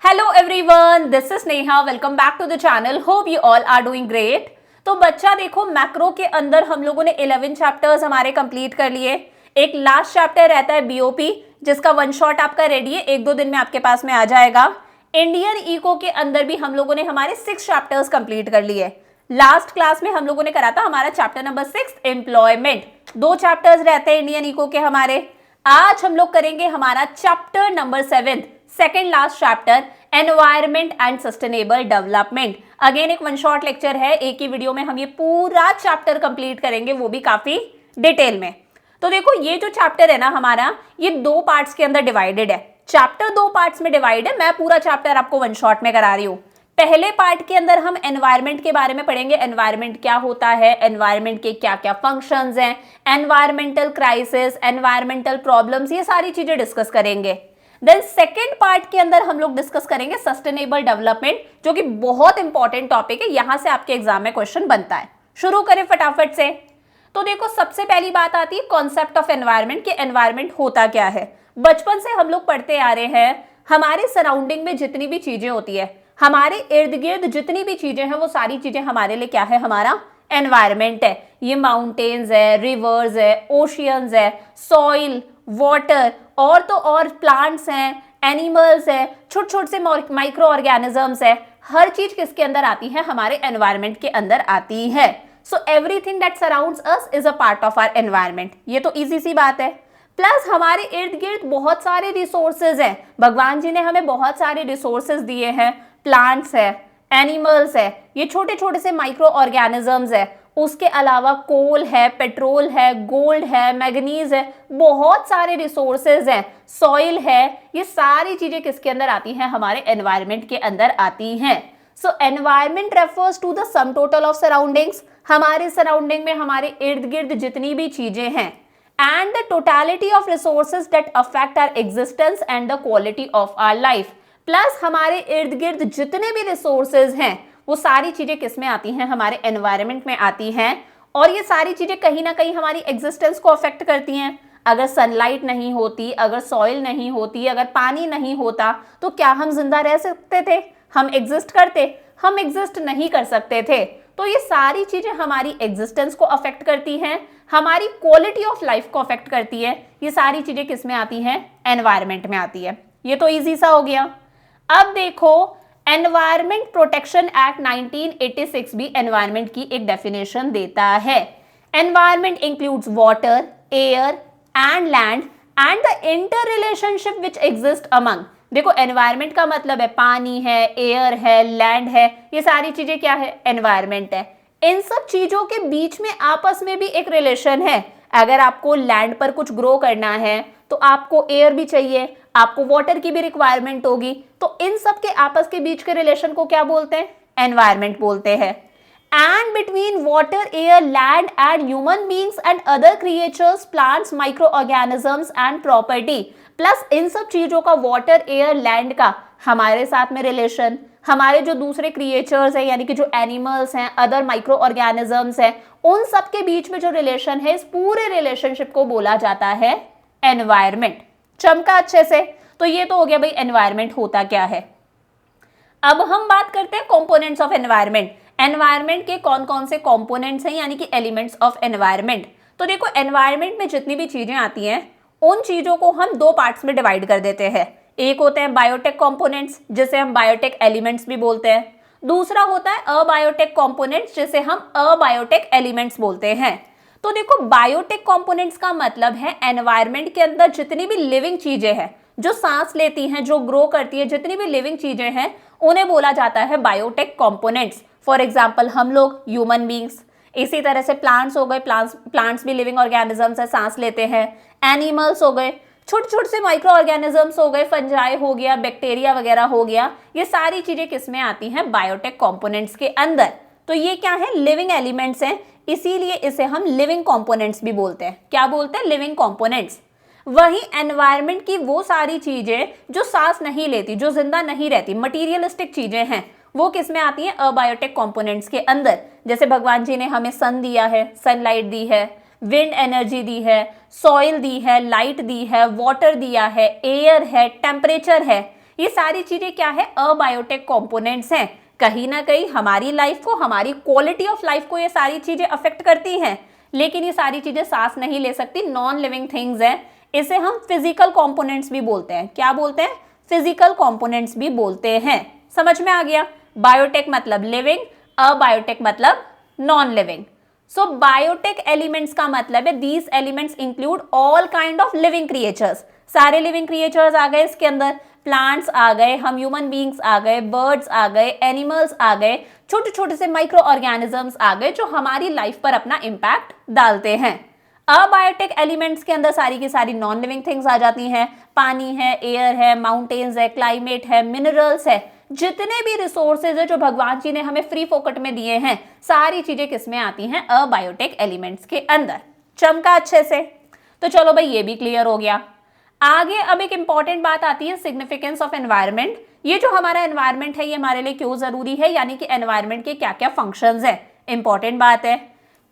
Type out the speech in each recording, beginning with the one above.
Hello everyone, this is Neha. Welcome back to the channel. Hope you all are doing great. तो बच्चा देखो, macro के अंदर हम लोगों ने 11 चैप्टर्स हमारे कंप्लीट कर लिए। एक लास्ट चैप्टर रहता है बीओपी, जिसका वन शॉट आपका रेडी है, 1-2 दिन में आपके पास में आ जाएगा। इंडियन इको के अंदर भी हम लोगों ने हमारे 6 चैप्टर्स कंप्लीट कर लिए। लास्ट क्लास में हम लोगों ने करा था हमारा चैप्टर नंबर 6 एम्प्लॉयमेंट। 2 चैप्टर्स रहते हैं इंडियन इको के हमारे। आज हम लोग करेंगे हमारा chapter number 7, second last chapter, environment and sustainable development. Again एक वन शॉट लेक्चर है, एक ही वीडियो में हम ये पूरा चैप्टर कंप्लीट करेंगे, वो भी काफी डिटेल में। तो देखो, ये जो चैप्टर है ना हमारा, ये 2 पार्ट्स के अंदर डिवाइडेड है। चैप्टर 2 पार्ट्स में डिवाइड है। मैं पूरा चैप्टर आपको वन शॉट में करा रही हूँ। पहले पार्ट के अंदर हम एनवायरमेंट के बारे में पढ़ेंगे। एनवायरमेंट क्या होता है, एनवायरमेंट के क्या क्या फंक्शंस हैं, एनवायरमेंटल क्राइसिस, एनवायरमेंटल प्रॉब्लम्स, ये सारी चीजें डिस्कस करेंगे। देन सेकेंड पार्ट के अंदर हम लोग डिस्कस करेंगे सस्टेनेबल डेवलपमेंट, जो कि बहुत इंपॉर्टेंट टॉपिक है। यहां से आपके एग्जाम में क्वेश्चन बनता है। शुरू करें फटाफट से। तो देखो, सबसे पहली बात आती है कॉन्सेप्ट ऑफ एनवायरमेंट, कि एनवायरमेंट होता क्या है। बचपन से हम लोग पढ़ते आ रहे हैं, हमारे सराउंडिंग में जितनी भी चीजें होती है, हमारे इर्द गिर्द जितनी भी चीजें हैं, वो सारी चीजें हमारे लिए क्या है, हमारा एनवायरमेंट है। ये माउंटेन्स है, रिवर्स है, ओशियंस है, सॉइल, वाटर, और तो और प्लांट्स हैं, एनिमल्स है, छोटे छोटे से माइक्रो ऑर्गेनिजम्स है। हर चीज किसके अंदर आती है, हमारे एनवायरमेंट के अंदर आती है। So everything that surrounds us is a part of our environment. ये तो इजी सी बात है। प्लस हमारे इर्द गिर्द बहुत सारे रिसोर्सेज हैं। भगवान जी ने हमें बहुत सारे रिसोर्सेज दिए हैं। प्लांट्स है, एनिमल्स है, ये छोटे छोटे से माइक्रो ऑर्गेनिजम्स है। उसके अलावा कोल है, पेट्रोल है, गोल्ड है, मैग्नीज है, बहुत सारे रिसोर्सेज हैं, सॉइल है। ये सारी चीजें किसके अंदर आती हैं, हमारे एनवायरमेंट के अंदर आती हैं। So environment refers to the sum total of surroundings, हमारे सराउंडिंग में हमारे इर्द गिर्द जितनी भी चीजें हैं, and the totality of resources that affect our existence and the quality of our life. Plus हमारे इर्द गिर्द जितने भी रिसोर्सेज हैं, वो सारी चीजें किस में आती हैं, हमारे एनवायरमेंट में आती हैं। और ये सारी चीजें कहीं ना कहीं हमारी एग्जिस्टेंस को अफेक्ट करती हैं। अगर सनलाइट नहीं होती, अगर सॉइल नहीं होती, अगर पानी नहीं होता, तो क्या हम जिंदा रह सकते थे, हम एग्जिस्ट करते? हम एग्जिस्ट नहीं कर सकते थे। तो ये सारी चीजें हमारी एग्जिस्टेंस को अफेक्ट करती हैं, हमारी क्वालिटी ऑफ लाइफ को अफेक्ट करती है। ये सारी चीजें किस में आती हैं, एनवायरमेंट में आती है। ये तो ईजी सा हो गया। अब देखो, एनवायरमेंट प्रोटेक्शन एक्ट 1986 भी एनवायरमेंट की एक डेफिनेशन देता है। Environment includes water, air and land and the inter relationship which exist among. देखो, एनवायरमेंट का मतलब है पानी है, एयर है, लैंड है, ये सारी चीजें क्या है, एनवायरमेंट है। इन सब चीजों के बीच में आपस में भी एक रिलेशन है। अगर आपको लैंड पर कुछ ग्रो करना है, तो आपको एयर भी चाहिए, आपको वाटर की भी रिक्वायरमेंट होगी। तो इन सब के आपस के बीच के रिलेशन को क्या बोलते हैं, एनवायरमेंट बोलते हैं। And between water, air, land and human beings and other creatures, plants, micro organisms and property. Plus इन सब चीजों का, वाटर, एयर, लैंड का हमारे साथ में रिलेशन, हमारे जो दूसरे क्रिएचर्स हैं, यानी कि जो एनिमल्स हैं, अदर माइक्रो ऑर्गेनिजम्स हैं, उन सब के बीच में जो रिलेशन है, इस पूरे रिलेशनशिप को बोला जाता है एनवायरमेंट। चमका अच्छे से? तो ये तो हो गया भाई एनवायरमेंट होता क्या है। अब हम बात करते हैं कंपोनेंट्स ऑफ एनवायरमेंट। एनवायरमेंट के कौन कौन से कंपोनेंट्स हैं, यानी कि एलिमेंट्स ऑफ एनवायरमेंट। तो देखो, एनवायरमेंट में जितनी भी चीजें आती हैं, उन चीजों को हम 2 पार्ट्स में डिवाइड कर देते हैं। एक होते हैं बायोटेक कंपोनेंट्स, जिसे हम बायोटेक एलिमेंट्स भी बोलते हैं। दूसरा होता है अबायोटेक कंपोनेंट्स, जिसे हम अबायोटेक एलिमेंट्स बोलते हैं। तो देखो, बायोटेक कंपोनेंट्स का मतलब है एनवायरमेंट के अंदर जितनी भी लिविंग चीजें हैं, जो सांस लेती हैं, जो ग्रो करती है, जितनी भी लिविंग चीजें हैं, उन्हें बोला जाता है बायोटेक कंपोनेंट्स। फॉर एग्जांपल हम लोग, ह्यूमन बीइंग्स। इसी तरह से प्लांट्स हो गए, प्लांट्स भी लिविंग ऑर्गेनिजम्स है, सांस लेते हैं। एनिमल्स हो गए, छोटे छोटे से माइक्रो ऑर्गेनिजम्स हो गए, फंजाई हो गया, बैक्टीरिया वगैरह हो गया। ये सारी चीजें किसमें आती हैं, बायोटेक कंपोनेंट्स के अंदर। तो ये क्या है, लिविंग एलिमेंट्स हैं, इसीलिए इसे हम लिविंग कंपोनेंट्स भी बोलते हैं। क्या बोलते हैं, लिविंग कंपोनेंट्स। वहीं एनवायरमेंट की वो सारी चीजें जो सांस नहीं लेती, जो जिंदा नहीं रहती, मटीरियलिस्टिक चीजें हैं, वो किस में आती हैं, अबायोटिक कंपोनेंट्स के अंदर। जैसे भगवान जी ने हमें सन दिया है, सनलाइट दी है, विंड एनर्जी दी है, सॉइल दी है, लाइट दी है, वाटर दिया है, एयर है, टेम्परेचर है, ये सारी चीजें क्या है, अबायोटिक कंपोनेंट्स हैं। कहीं ना कहीं हमारी लाइफ को, हमारी क्वालिटी ऑफ लाइफ को ये सारी चीजें अफेक्ट करती हैं, लेकिन ये सारी चीजें सांस नहीं ले सकती, नॉन लिविंग थिंग्स हैं। इसे हम फिजिकल कंपोनेंट्स भी बोलते हैं। क्या बोलते हैं? फिजिकल कंपोनेंट्स भी बोलते हैं। समझ में आ गया? बायोटेक मतलब लिविंग, अबायोटिक मतलब non living. So biotic elements का मतलब है these elements include all kind of living creatures. सारे लिविंग क्रिएचर्स आ गए इसके अंदर, प्लांट्स आ गए, हम ह्यूमन बींग्स आ गए, बर्ड्स आ गए, एनिमल्स आ गए, छोटे छोटे से माइक्रो ऑर्गेनिजम्स आ गए जो हमारी लाइफ पर अपना इंपैक्ट डालते हैं। अबायोटिक एलिमेंट्स के अंदर सारी की सारी नॉन लिविंग थिंग्स आ जाती हैं। पानी है, एयर है, माउंटेन्स है, क्लाइमेट है, मिनरल्स है, जितने भी रिसोर्सेज है जो भगवान जी ने हमें फ्री फोकट में दिए हैं, सारी चीजें किसमें आती हैं? अबायोटिक एलिमेंट्स के अंदर। चमका अच्छे से? तो चलो भाई ये भी क्लियर हो गया। आगे अब एक इंपॉर्टेंट बात आती है, सिग्निफिकेंस ऑफ एनवायरनमेंट। ये जो हमारा एनवायरनमेंट है ये हमारे लिए क्यों जरूरी है, यानी कि एनवायरनमेंट के क्या क्या फंक्शंस है। इंपॉर्टेंट बात है।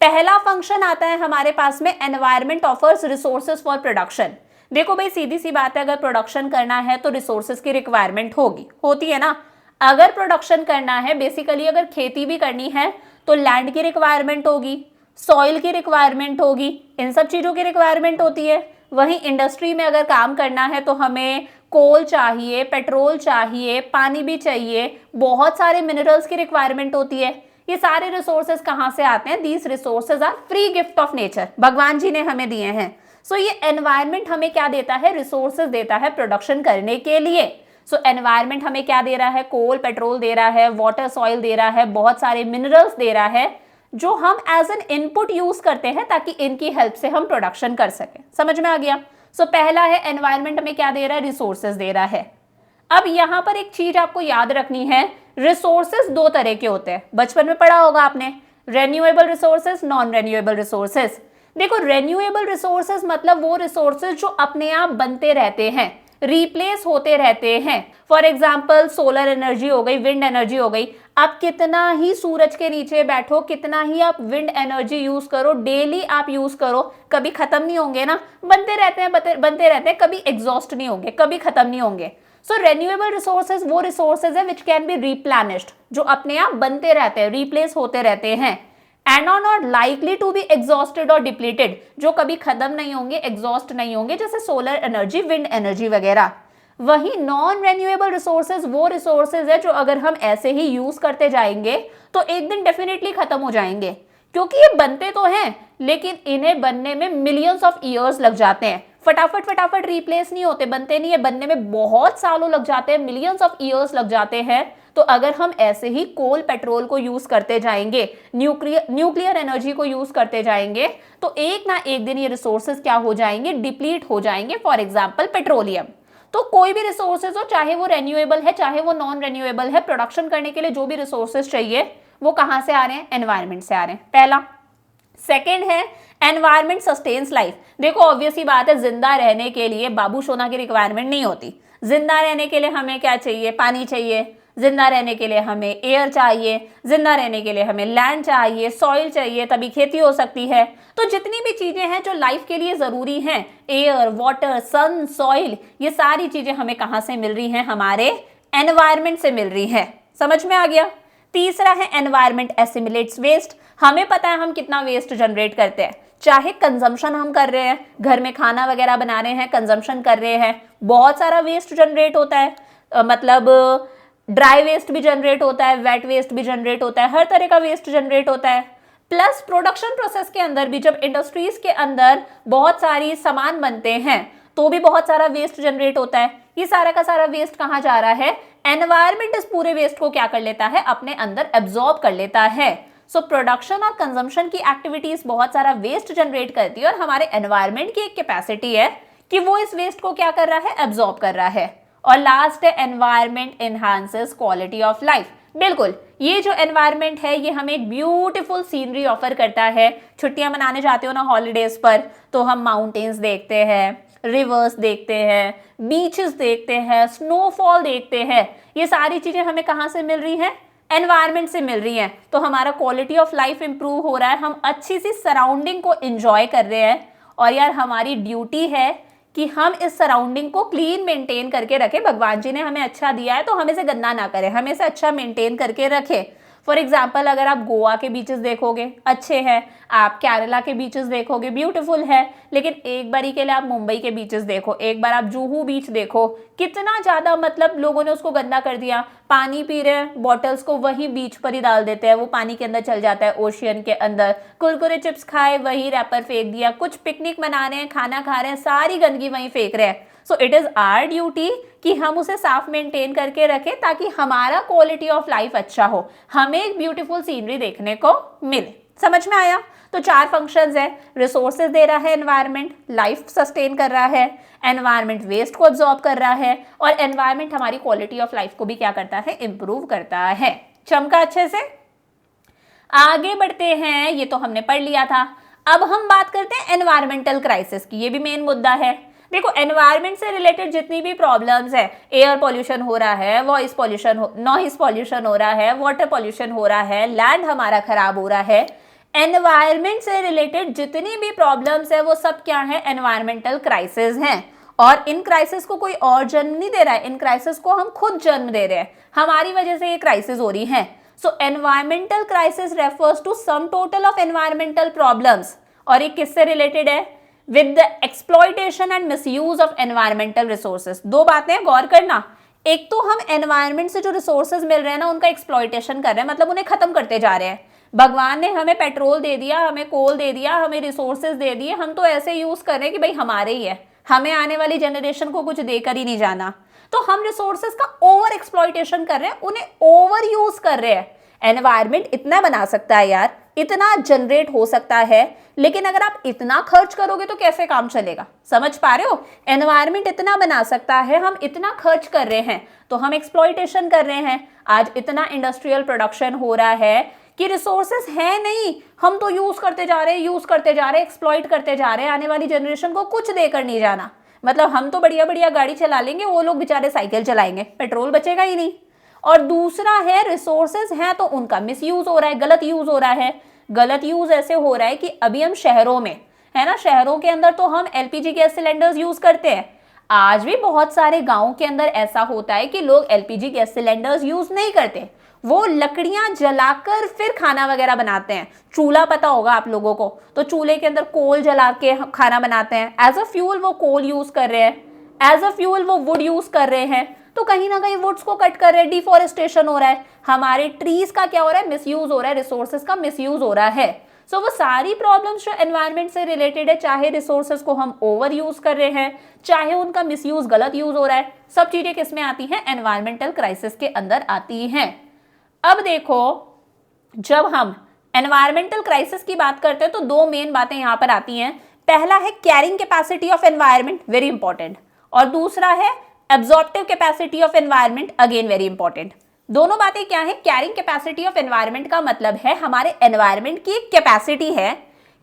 पहला फंक्शन आता है हमारे पास में, environment offers resources for production. देखो भाई सीधी सी बात है, अगर प्रोडक्शन करना है तो रिसोर्सेज की रिक्वायरमेंट होती है ना। अगर प्रोडक्शन करना है, बेसिकली अगर खेती भी करनी है तो लैंड की रिक्वायरमेंट होगी, सॉइल की रिक्वायरमेंट होगी, इन सब चीजों की रिक्वायरमेंट होती है। वहीं इंडस्ट्री में अगर काम करना है तो हमें कोल चाहिए, पेट्रोल चाहिए, पानी भी चाहिए, बहुत सारे मिनरल्स की रिक्वायरमेंट होती है। ये सारे रिसोर्सेज कहाँ से आते हैं? These resources are free gift of nature, भगवान जी ने हमें दिए हैं। सो ये एनवायरनमेंट हमें क्या देता है? रिसोर्सेज देता है प्रोडक्शन करने के लिए। सो एनवायरनमेंट हमें क्या दे रहा है? कोल, पेट्रोल दे रहा है, वाटर, सॉइल दे रहा है, बहुत सारे मिनरल्स दे रहा है, जो हम एज एन इनपुट यूज करते हैं ताकि इनकी हेल्प से हम प्रोडक्शन कर सकें। समझ में आ गया? सो पहला है एनवायरनमेंट हमें क्या दे रहा है? रिसोर्सेज दे रहा है। अब यहां पर एक चीज आपको याद रखनी है, रिसोर्सेज दो तरह के होते हैं, बचपन में पढ़ा होगा आपने, renewable resources, non renewable resources. देखो रेन्यूएबल रिसोर्सेज मतलब वो रिसोर्सेज जो अपने आप बनते रहते हैं, रिप्लेस होते रहते हैं। फॉर एग्जाम्पल सोलर एनर्जी हो गई, विंड एनर्जी हो गई। आप कितना ही सूरज के नीचे बैठो, कितना ही आप विंड एनर्जी यूज करो, डेली आप यूज करो, कभी खत्म नहीं होंगे ना, बनते रहते हैं, बनते रहते हैं, कभी एग्जॉस्ट नहीं होंगे, कभी खत्म नहीं होंगे। सो रेन्यूएबल रिसोर्सेज वो रिसोर्सेज है विच कैन बी रिप्लेनिश्ड, जो अपने आप बनते रहते हैं, रिप्लेस होते रहते हैं, and are not likely to be exhausted और डिप्लीटेड, जो कभी खत्म नहीं होंगे, एग्जॉस्ट नहीं होंगे, जैसे सोलर एनर्जी, विंड एनर्जी वगैरह। वहीं नॉन रेन्यूएबल रिसोर्सेज वो रिसोर्सेज है जो अगर हम ऐसे ही यूज करते जाएंगे तो एक दिन डेफिनेटली खत्म हो जाएंगे, क्योंकि ये बनते तो हैं लेकिन इन्हें बनने में मिलियंस ऑफ ईयर्स लग जाते हैं। फटाफट रिप्लेस नहीं होते, बनते नहीं है, बनने में बहुत सालों लग जाते हैं, मिलियंस ऑफ ईयर्स लग जाते हैं। तो अगर हम ऐसे ही कोल, पेट्रोल को यूज करते जाएंगे, न्यूक्लियर एनर्जी को यूज करते जाएंगे, तो एक ना एक दिन ये रिसोर्सेज क्या हो जाएंगे? डिप्लीट हो जाएंगे। For example petroleum. तो कोई भी रिसोर्सेज हो, चाहे वो रेन्यूएबल है चाहे वो नॉन रेन्यूएबल है, प्रोडक्शन करने के लिए जो भी रिसोर्सेज चाहिए वो कहां से आ रहे हैं? एनवायरनमेंट से आ रहे हैं, पहला। सेकेंड है एनवायरनमेंट सस्टेन्स लाइफ। देखो ऑब्वियस ही बात है, जिंदा रहने के लिए बाबू सोना की रिक्वायरमेंट नहीं होती। जिंदा रहने के लिए हमें क्या चाहिए? पानी चाहिए। जिंदा रहने के लिए हमें एयर चाहिए। जिंदा रहने के लिए हमें लैंड चाहिए, सॉइल चाहिए, तभी खेती हो सकती है। तो जितनी भी चीजें हैं जो लाइफ के लिए जरूरी हैं, एयर, वाटर, सन, सॉइल, ये सारी चीजें हमें कहां से मिल रही हैं? हमारे एनवायरनमेंट से मिल रही हैं। समझ में आ गया? तीसरा है एनवायरनमेंट एसिमिलेट्स वेस्ट। हमें पता है हम कितना वेस्ट जनरेट करते हैं, चाहे कंजम्पशन हम कर रहे हैं, घर में खाना वगैरह बना रहे हैं, कंजम्पशन कर रहे हैं, बहुत सारा वेस्ट जनरेट होता है। मतलब ड्राई वेस्ट भी जनरेट होता है, वेट वेस्ट भी जनरेट होता है, हर तरह का वेस्ट जनरेट होता है। प्लस प्रोडक्शन प्रोसेस के अंदर भी, जब इंडस्ट्रीज के अंदर बहुत सारी सामान बनते हैं तो भी बहुत सारा वेस्ट जनरेट होता है। ये सारा का सारा वेस्ट कहाँ जा रहा है? एनवायरनमेंट इस पूरे वेस्ट को क्या कर लेता है? अपने अंदर एब्जॉर्ब कर लेता है। सो प्रोडक्शन और कंजम्पशन की एक्टिविटीज बहुत सारा वेस्ट जनरेट करती है, और हमारे एनवायरनमेंट की एक कैपेसिटी है कि वो इस वेस्ट को क्या कर रहा है? एब्जॉर्ब कर रहा है। और लास्ट है environment enhances quality of life. बिल्कुल, ये जो एनवायरनमेंट है ये हमें एक ब्यूटीफुल सीनरी ऑफर करता है। छुट्टियां मनाने जाते हो ना हॉलीडेज पर, तो हम माउंटेन्स देखते हैं, रिवर्स देखते हैं, बीचेस देखते हैं, स्नोफॉल देखते हैं। ये सारी चीजें हमें कहाँ से मिल रही हैं? एनवायरनमेंट से मिल रही हैं। तो हमारा क्वालिटी ऑफ लाइफ इंप्रूव हो रहा है, हम अच्छी सी सराउंडिंग को एंजॉय कर रहे हैं। और यार हमारी ड्यूटी है कि हम इस सराउंडिंग को क्लीन मेंटेन करके रखें। भगवान जी ने हमें अच्छा दिया है तो हम इसे गंदा ना करें, हम इसे अच्छा मेंटेन करके रखें। फॉर एग्जाम्पल अगर आप गोवा के बीचेस देखोगे अच्छे हैं, आप केरला के बीचेस देखोगे ब्यूटीफुल है, लेकिन एक बारी के लिए आप मुंबई के बीचेस देखो, एक बार आप जुहू बीच देखो, कितना ज़्यादा मतलब लोगों ने उसको गंदा कर दिया। पानी पी रहे हैं, बॉटल्स को वही बीच पर ही डाल देते हैं, वो पानी के अंदर चल जाता है ओशियन के अंदर। कुरकुरे चिप्स खाए, वही रैपर फेंक दिया। कुछ पिकनिक मना रहे हैं, खाना खा रहे हैं, सारी गंदगी वहीं फेंक रहे हैं। So it is our duty कि हम उसे साफ मेंटेन करके रखें ताकि हमारा क्वालिटी ऑफ लाइफ अच्छा हो, हमें एक ब्यूटीफुल सीनरी देखने को मिले। समझ में आया? तो 4 फंक्शंस है, रिसोर्सेज दे रहा है एनवायरनमेंट, लाइफ सस्टेन कर रहा है, एनवायरनमेंट वेस्ट को एब्जॉर्ब कर रहा है, और एनवायरनमेंट हमारी क्वालिटी ऑफ लाइफ को भी क्या करता है, इंप्रूव करता है। चमका अच्छे से? आगे बढ़ते हैं, ये तो हमने पढ़ लिया था। अब हम बात करते हैं एनवायरमेंटल क्राइसिस की, ये भी मेन मुद्दा है। देखो एनवायरनमेंट से रिलेटेड जितनी भी प्रॉब्लम्स है, एयर पॉल्यूशन हो रहा है, वॉइस पॉल्यूशन, नॉइस पॉल्यूशन हो रहा है, वाटर पॉल्यूशन हो रहा है, लैंड हमारा खराब हो रहा है, एनवायरनमेंट से रिलेटेड जितनी भी प्रॉब्लम्स है वो सब क्या है, एनवायरमेंटल क्राइसिस हैं। और इन क्राइसिस को कोई और जन्म नहीं दे रहा है, इन क्राइसिस को हम खुद जन्म दे रहे हैं, हमारी वजह से ये क्राइसिस हो रही है। So environmental crisis refers to sum total of environmental problems, और ये किससे रिलेटेड है, with the exploitation and misuse of environmental resources. 2 बातें गौर करना, एक तो हम एनवायरमेंट से जो रिसोर्सेज मिल रहे हैं ना उनका एक्सप्लॉयटेशन कर रहे हैं, मतलब उन्हें खत्म करते जा रहे हैं। भगवान ने हमें पेट्रोल दे दिया, हमें कोल दे दिया, हमें रिसोर्सेज दे दिए, हम तो ऐसे यूज कर रहे हैं कि भाई हमारे ही है, हमें आने वाली जनरेशन को कुछ देकर ही नहीं जाना। तो हम रिसोर्सेज का ओवर एक्सप्लॉयटेशन कर रहे हैं, उन्हें ओवर यूज कर रहे हैं। एनवायरमेंट इतना बना सकता है यार, इतना जनरेट हो सकता है, लेकिन अगर आप इतना खर्च करोगे तो कैसे काम चलेगा? समझ पा रहे हो? एनवायरमेंट इतना बना सकता है, हम इतना खर्च कर रहे हैं तो हम एक्सप्लॉयटेशन कर रहे हैं। आज इतना इंडस्ट्रियल प्रोडक्शन हो रहा है कि रिसोर्सेस है नहीं, हम तो यूज करते जा रहे हैं, यूज करते जा रहे हैं, एक्सप्लॉइट करते जा रहे हैं, आने वाली जनरेशन को कुछ देकर नहीं जाना। मतलब हम तो बढ़िया बढ़िया गाड़ी चला लेंगे, वो लोग बेचारे साइकिल चलाएंगे, पेट्रोल बचेगा ही नहीं। और दूसरा है, रिसोर्सेज हैं तो उनका मिसयूज हो रहा है, गलत यूज हो रहा है। गलत यूज ऐसे हो रहा है कि अभी हम शहरों में है ना, शहरों के अंदर तो हम एलपीजी गैस सिलेंडर्स यूज करते हैं। आज भी बहुत सारे गांवों के अंदर ऐसा होता है कि लोग एलपीजी गैस सिलेंडर्स यूज नहीं करते, वो लकड़ियां जलाकर फिर खाना वगैरह बनाते हैं। चूल्हा पता होगा आप लोगों को, तो चूल्हे के अंदर कोल जला के खाना बनाते हैं। एज अ फ्यूल वो कोल यूज कर रहे हैं, एज अ फ्यूल वो वुड यूज कर रहे हैं। तो कहीं ना कहीं वुड्स को कट कर रहे हैं, डिफॉरेस्टेशन हो रहा है, हमारे ट्रीज का क्या हो रहा है, मिसयूज हो रहा है, रिसोर्सेज का मिसयूज हो रहा है। सो वो सारी प्रॉब्लम्स जो एनवायरनमेंट से रिलेटेड है, चाहे रिसोर्सेज को हम ओवर यूज कर रहे हैं, चाहे उनका मिसयूज गलत यूज हो रहा है, सब चीजें किसमें आती हैं, एनवायरमेंटल क्राइसिस के अंदर आती हैं। अब देखो, जब हम एनवायरमेंटल क्राइसिस की बात करते हैं तो 2 मेन बातें यहां पर आती हैं। पहला है carrying capacity of environment, very important, और दूसरा है absorptive capacity of environment, again very important. दोनों बातें क्या है? कैरिंग कैपेसिटी ऑफ एनवायरनमेंट का मतलब है हमारे एनवायरनमेंट की एक कैपेसिटी है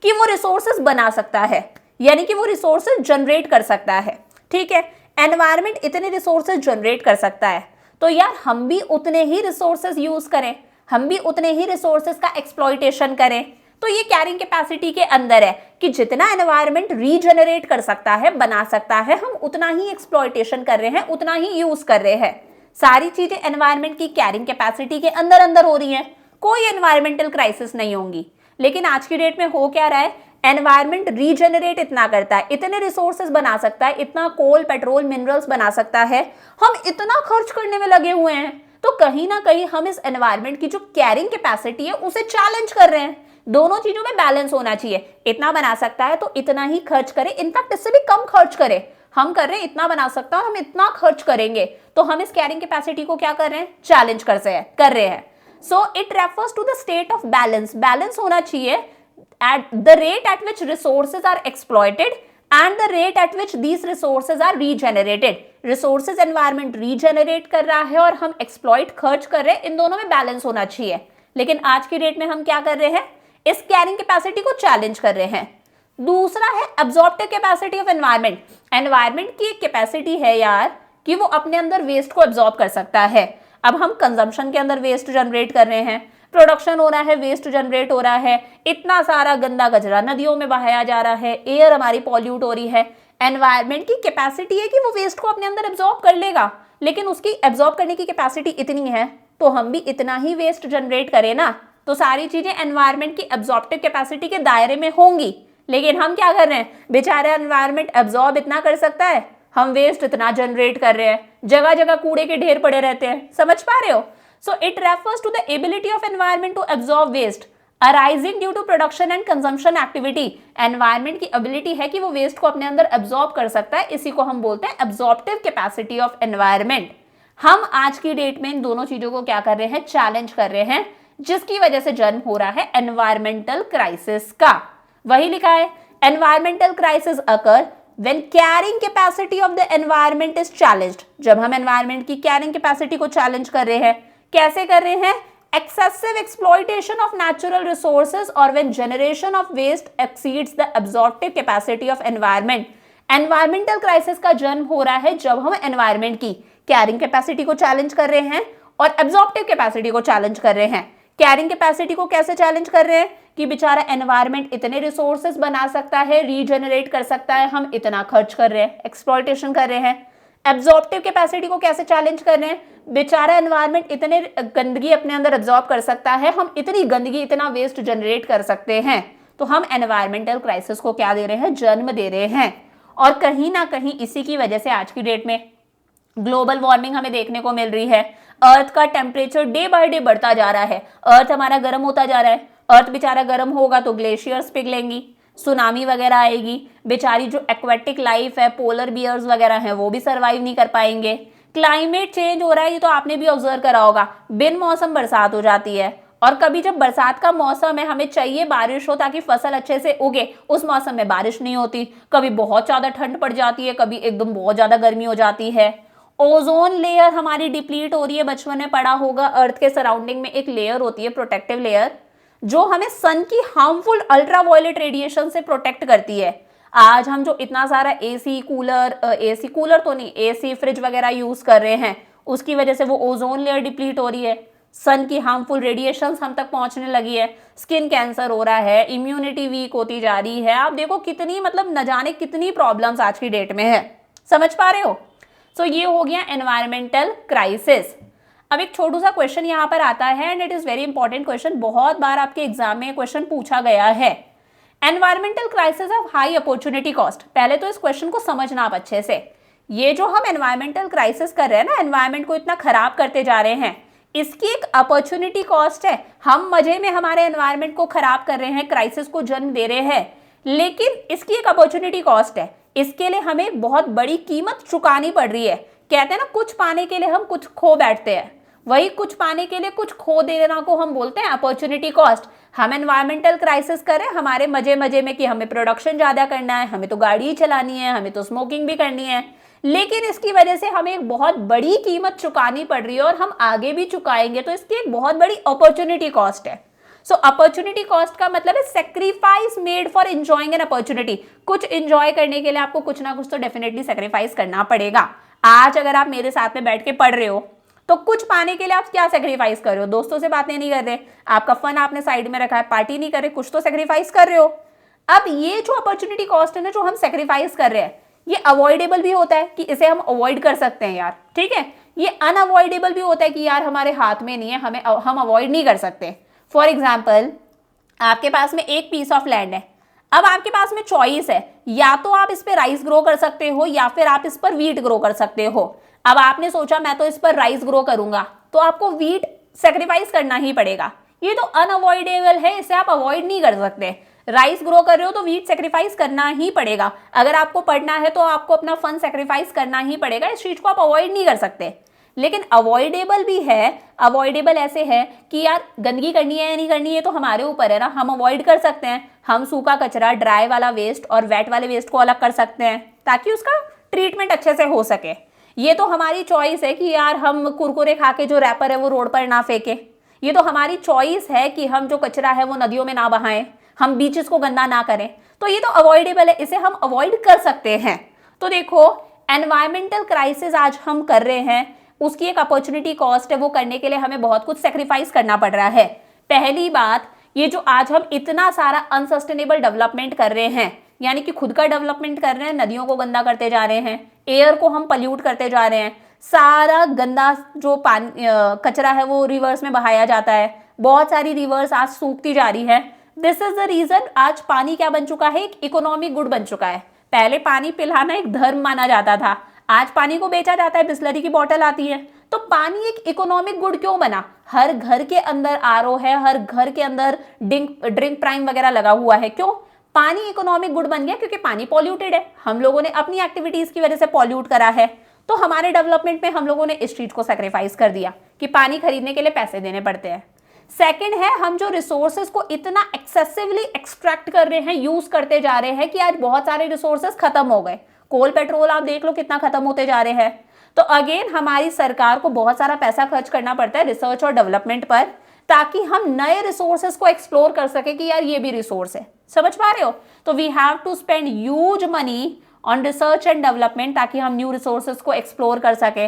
कि वो रिसोर्सेज बना सकता है, यानी कि वो रिसोर्सेज जनरेट कर सकता है। ठीक है, एनवायरनमेंट इतने रिसोर्सेज जनरेट कर सकता है, तो यार हम भी उतने ही रिसोर्सेज यूज करें, हम भी उतने ही रिसोर्सेज का एक्सप्लॉयटेशन करें। तो ये कैरिंग कैपेसिटी के अंदर है कि जितना एनवायरनमेंट रीजनरेट कर सकता है, बना सकता है, हम उतना ही एक्सप्लॉयटेशन कर रहे हैं, उतना ही यूज कर रहे हैं। सारी चीजें एनवायरनमेंट की कैरिंग कैपेसिटी के अंदर अंदर हो रही हैं, कोई एनवायरमेंटल क्राइसिस नहीं होंगी। लेकिन आज की डेट में हो क्या रहा है, एनवायरनमेंट रीजनरेट इतना करता है, इतने रिसोर्सेज बना सकता है, इतना कोल, पेट्रोल, मिनरल्स बना सकता है, हम इतना खर्च करने में लगे हुए हैं, तो कहीं ना कहीं हम इस एनवायरनमेंट की जो कैरिंग कैपेसिटी है उसे चैलेंज कर रहे हैं। दोनों चीजों में बैलेंस होना चाहिए, इतना बना सकता है तो इतना ही खर्च करे, इनफैक्ट इससे भी कम खर्च करे। हम कर रहे हैं इतना बना सकता है, हम इतना खर्च करेंगे, तो हम इस कैरिंग कैपेसिटी को क्या कर रहे हैं, चैलेंज कर रहे हैं। So it refers to the state of balance, balance होना चाहिए at the rate at which resources are exploited and the rate at which these resources are regenerated. Resources environment regenerate कर रहा है और हम exploit खर्च कर रहे हैं, इन दोनों में बैलेंस होना चाहिए। लेकिन आज की डेट में हम क्या कर रहे हैं, इस कैरिंग कैपेसिटी को चैलेंज कर रहे हैं। दूसरा है absorptive capacity of environment. Environment की एक कैपेसिटी है यार कि वो अपने अंदर वेस्ट को एब्जॉर्ब कर सकता है। अब हम कंजम्पशन के अंदर वेस्ट जनरेट कर रहे हैं, प्रोडक्शन हो रहा है, वेस्ट जनरेट हो रहा है, इतना सारा गंदा कचरा नदियों में बहाया जा रहा है, एयर हमारी पॉल्यूट हो रही है। एनवायरनमेंट की कैपेसिटी है कि वो वेस्ट को अपने अंदर एब्जॉर्ब कर लेगा, लेकिन उसकी एब्जॉर्ब करने की कैपेसिटी इतनी है तो हम भी इतना ही वेस्ट जनरेट करें ना, तो सारी चीजें एनवायरनमेंट की एब्जॉर्प्टिव कैपेसिटी के दायरे में होंगी। लेकिन हम क्या कर रहे हैं, बेचारे एनवायरनमेंट एब्जॉर्ब इतना कर सकता है, हम वेस्ट इतना जनरेट कर रहे हैं, जगह जगह कूड़े के ढेर पड़े रहते हैं। समझ पा रहे हो? So it refers to the ability of environment to absorb waste arising due to production and consumption activity. Environment की एबिलिटी है कि वो वेस्ट को अपने अंदर एब्जॉर्ब कर सकता है, इसी को हम बोलते हैं एब्जॉर्प्टिव कैपेसिटी ऑफ एनवायरनमेंट। हम आज की डेट में इन दोनों चीजों को क्या कर रहे हैं, चैलेंज कर रहे हैं, जिसकी वजह से जन्म हो रहा है एनवायरमेंटल क्राइसिस का। वही लिखा है, environmental crisis occur when carrying capacity of the environment is challenged. जब हम एनवायरनमेंट की कैरिंग कैपेसिटी को चैलेंज कर रहे हैं, कैसे कर रहे हैं, excessive exploitation of natural resources or when generation of waste exceeds the absorptive capacity of environment। environmental crisis का जन्म हो रहा है जब हम environment की carrying capacity को challenge कर रहे हैं और absorptive capacity को challenge कर रहे हैं। carrying capacity को कैसे challenge कर रहे हैं कि बेचारा environment इतने resources बना सकता है, regenerate कर सकता है, हम इतना खर्च कर रहे हैं, exploitation कर रहे हैं। एब्जॉर्प्टिव कैपेसिटी को कैसे चैलेंज कर रहे हैं, बेचारा एनवायरनमेंट इतने गंदगी अपने अंदर एब्जॉर्ब कर सकता है, हम इतनी गंदगी इतना वेस्ट जनरेट कर सकते हैं, तो हम एनवायरमेंटल क्राइसिस को क्या दे रहे हैं, जन्म दे रहे हैं। और कहीं ना कहीं इसी की वजह से आज की डेट में ग्लोबल वार्मिंग हमें देखने को मिल रही है। अर्थ का टेम्परेचर डे बाय डे बढ़ता जा रहा है, अर्थ हमारा गर्म होता जा रहा है। अर्थ बेचारा गर्म होगा तो ग्लेशियर्स पिघलेंगी, सुनामी वगैरह आएगी, बेचारी जो एक्वेटिक लाइफ है, पोलर बियर्स वगैरह हैं, वो भी सरवाइव नहीं कर पाएंगे। क्लाइमेट चेंज हो रहा है, ये तो आपने भी ऑब्जर्व करा होगा, बिन मौसम बरसात हो जाती है। और कभी जब बरसात का मौसम है, हमें चाहिए बारिश हो ताकि फसल अच्छे से उगे, उस मौसम में बारिश नहीं होती। कभी बहुत ज़्यादा ठंड पड़ जाती है, कभी एकदम बहुत ज़्यादा गर्मी हो जाती है। ओजोन लेयर हमारी डिप्लीट हो रही है, बचपन में पढ़ा होगा, अर्थ के सराउंडिंग में एक लेयर होती है, प्रोटेक्टिव लेयर, जो हमें सन की हार्मफुल अल्ट्रावायलेट रेडिएशन से प्रोटेक्ट करती है। आज हम जो इतना सारा एसी कूलर तो नहीं, एसी फ्रिज वगैरह यूज कर रहे हैं, उसकी वजह से वो ओजोन लेयर डिप्लीट हो रही है, सन की हार्मफुल रेडिएशंस हम तक पहुंचने लगी है, स्किन कैंसर हो रहा है, इम्यूनिटी वीक होती जा रही है। आप देखो कितनी, मतलब न जाने कितनी प्रॉब्लम्स आज की डेट में है। समझ पा रहे हो? सो ये हो गया एनवायरमेंटल क्राइसिस। अब एक छोटू सा क्वेश्चन यहाँ पर आता है and it is very important question, बहुत बार आपके एग्जाम में क्वेश्चन पूछा गया है। Environmental crisis of high opportunity cost. पहले तो इस क्वेश्चन को समझना आप अच्छे से। ये जो हम एनवायरमेंटल क्राइसिस कर रहे हैं ना, एनवायरमेंट को इतना खराब करते जा रहे हैं, इसकी एक अपॉर्चुनिटी कॉस्ट है। हम मजे में हमारे एनवायरमेंट को खराब कर रहे हैं, क्राइसिस को जन्म दे रहे हैं, लेकिन इसकी एक अपॉर्चुनिटी कॉस्ट है। इसके लिए हमें बहुत बड़ी कीमत चुकानी पड़ रही है। कहते हैं ना, कुछ पाने के लिए हम कुछ खो बैठते हैं, वही कुछ पाने के लिए कुछ खो देना को हम बोलते हैं अपॉर्चुनिटी कॉस्ट। हम एनवायरमेंटल क्राइसिस करें हमारे मजे मजे में कि हमें प्रोडक्शन ज़्यादा करना है, हमें तो गाड़ी ही चलानी है, हमें तो स्मोकिंग भी करनी है, लेकिन इसकी वजह से हमें एक बहुत बड़ी कीमत चुकानी पड़ रही है और हम आगे भी चुकाएंगे, तो इसकी एक बहुत बड़ी अपॉर्चुनिटी कॉस्ट है। सो अपॉर्चुनिटी कॉस्ट का मतलब है sacrifice made for enjoying an opportunity. कुछ एंजॉय करने के लिए आपको कुछ ना कुछ तो डेफिनेटली सेक्रीफाइस करना पड़ेगा। आज अगर आप मेरे साथ में बैठ के पढ़ रहे हो तो कुछ पाने के लिए आप क्या सेक्रीफाइस कर रहे हो? दोस्तों से बातें नहीं कर रहे, आपका फन आपने साइड में रखा है, पार्टी नहीं कर रहे, कुछ तो सेक्रीफाइस कर रहे हो। अब ये जो अपॉर्चुनिटी कॉस्ट है ना, जो हम सेक्रीफाइस कर रहे हैं, ये अवॉइडेबल भी होता है कि इसे हम अवॉइड कर सकते हैं यार, ठीक है। ये अनअवॉइडेबल भी होता है कि यार हमारे हाथ में नहीं है, हम अवॉइड नहीं कर सकते। फॉर एग्जाम्पल, आपके पास में एक पीस ऑफ लैंड है, अब आपके पास में चॉइस है, या तो आप इस पर राइस ग्रो कर सकते हो या फिर आप इस पर वीट ग्रो कर सकते हो। अब आपने सोचा मैं तो इस पर राइस ग्रो करूंगा, तो आपको वीट सेक्रीफाइस करना ही पड़ेगा। ये तो अनअवॉइडेबल है, इसे आप अवॉइड नहीं कर सकते। राइस ग्रो कर रहे हो तो वीट सेक्रीफाइस करना ही पड़ेगा। अगर आपको पढ़ना है तो आपको अपना फन सेक्रीफाइस करना ही पड़ेगा, इस चीज को आप अवॉइड नहीं कर सकते। लेकिन अवॉइडेबल भी है। अवॉइडेबल ऐसे है कि यार गंदगी करनी है या नहीं करनी है तो हमारे ऊपर है ना, हम अवॉइड कर सकते हैं। हम सूखा कचरा, ड्राई वाला वेस्ट और वेट वाले वेस्ट को अलग कर सकते हैं ताकि उसका ट्रीटमेंट अच्छे से हो सके। ये तो हमारी चॉइस है कि यार हम कुरकुरे खा के जो रैपर है वो रोड पर ना फेंके। ये तो हमारी चॉइस है कि हम जो कचरा है वो नदियों में ना बहाएं, हम बीचेस को गंदा ना करें। तो ये तो अवॉइडेबल है, इसे हम अवॉइड कर सकते हैं। तो देखो, एनवायरमेंटल क्राइसिस आज हम कर रहे हैं, उसकी एक अपॉर्चुनिटी कॉस्ट है, वो करने के लिए हमें बहुत कुछ सेक्रीफाइस करना पड़ रहा है। पहली बात, ये जो आज हम इतना सारा अनसस्टेनेबल डेवलपमेंट कर रहे हैं, यानी कि खुद का डेवलपमेंट कर रहे हैं, नदियों को गंदा करते जा रहे हैं, एयर को हम पल्यूट करते जा रहे हैं, सारा गंदा जो पानी कचरा है वो रिवर्स में बहाया जाता है, बहुत सारी रिवर्स आज सूखती जा रही है। दिस इज द रीजन आज पानी क्या बन चुका है, एक इकोनॉमिक गुड बन चुका है। पहले पानी पिलाना एक धर्म माना जाता था, आज पानी को बेचा जाता है, बिस्लरी की बोतल आती है। तो पानी एक इकोनॉमिक गुड क्यों बना? हर घर के अंदर आरओ है, हर घर के अंदर ड्रिंक प्राइम वगैरह लगा हुआ है। क्यों? पानी इकोनॉमिक गुड बन गया क्योंकि पानी पॉल्यूटेड है, हम लोगों ने अपनी एक्टिविटीज की वजह से पॉल्यूट करा है। तो हमारे डेवलपमेंट में हम लोगों ने इस चीज को सेक्रीफाइस कर दिया कि पानी खरीदने के लिए पैसे देने पड़ते हैं। सेकंड है, हम जो रिसोर्सेज को इतना एक्सेसिवली एक्सट्रैक्ट कर रहे हैं, यूज करते जा रहे हैं कि आज बहुत सारे रिसोर्सेज खत्म हो गए। कोल पेट्रोल आप देख लो कितना खत्म होते जा रहे हैं। तो अगेन हमारी सरकार को बहुत सारा पैसा खर्च करना पड़ता है रिसर्च और डेवलपमेंट पर, ताकि हम नए रिसोर्सेज को एक्सप्लोर कर सके कि यार ये भी रिसोर्स है। समझ पा रहे हो? तो we have to spend huge money on research and development ताकि हम न्यू रिसोर्सेज को एक्सप्लोर कर सके।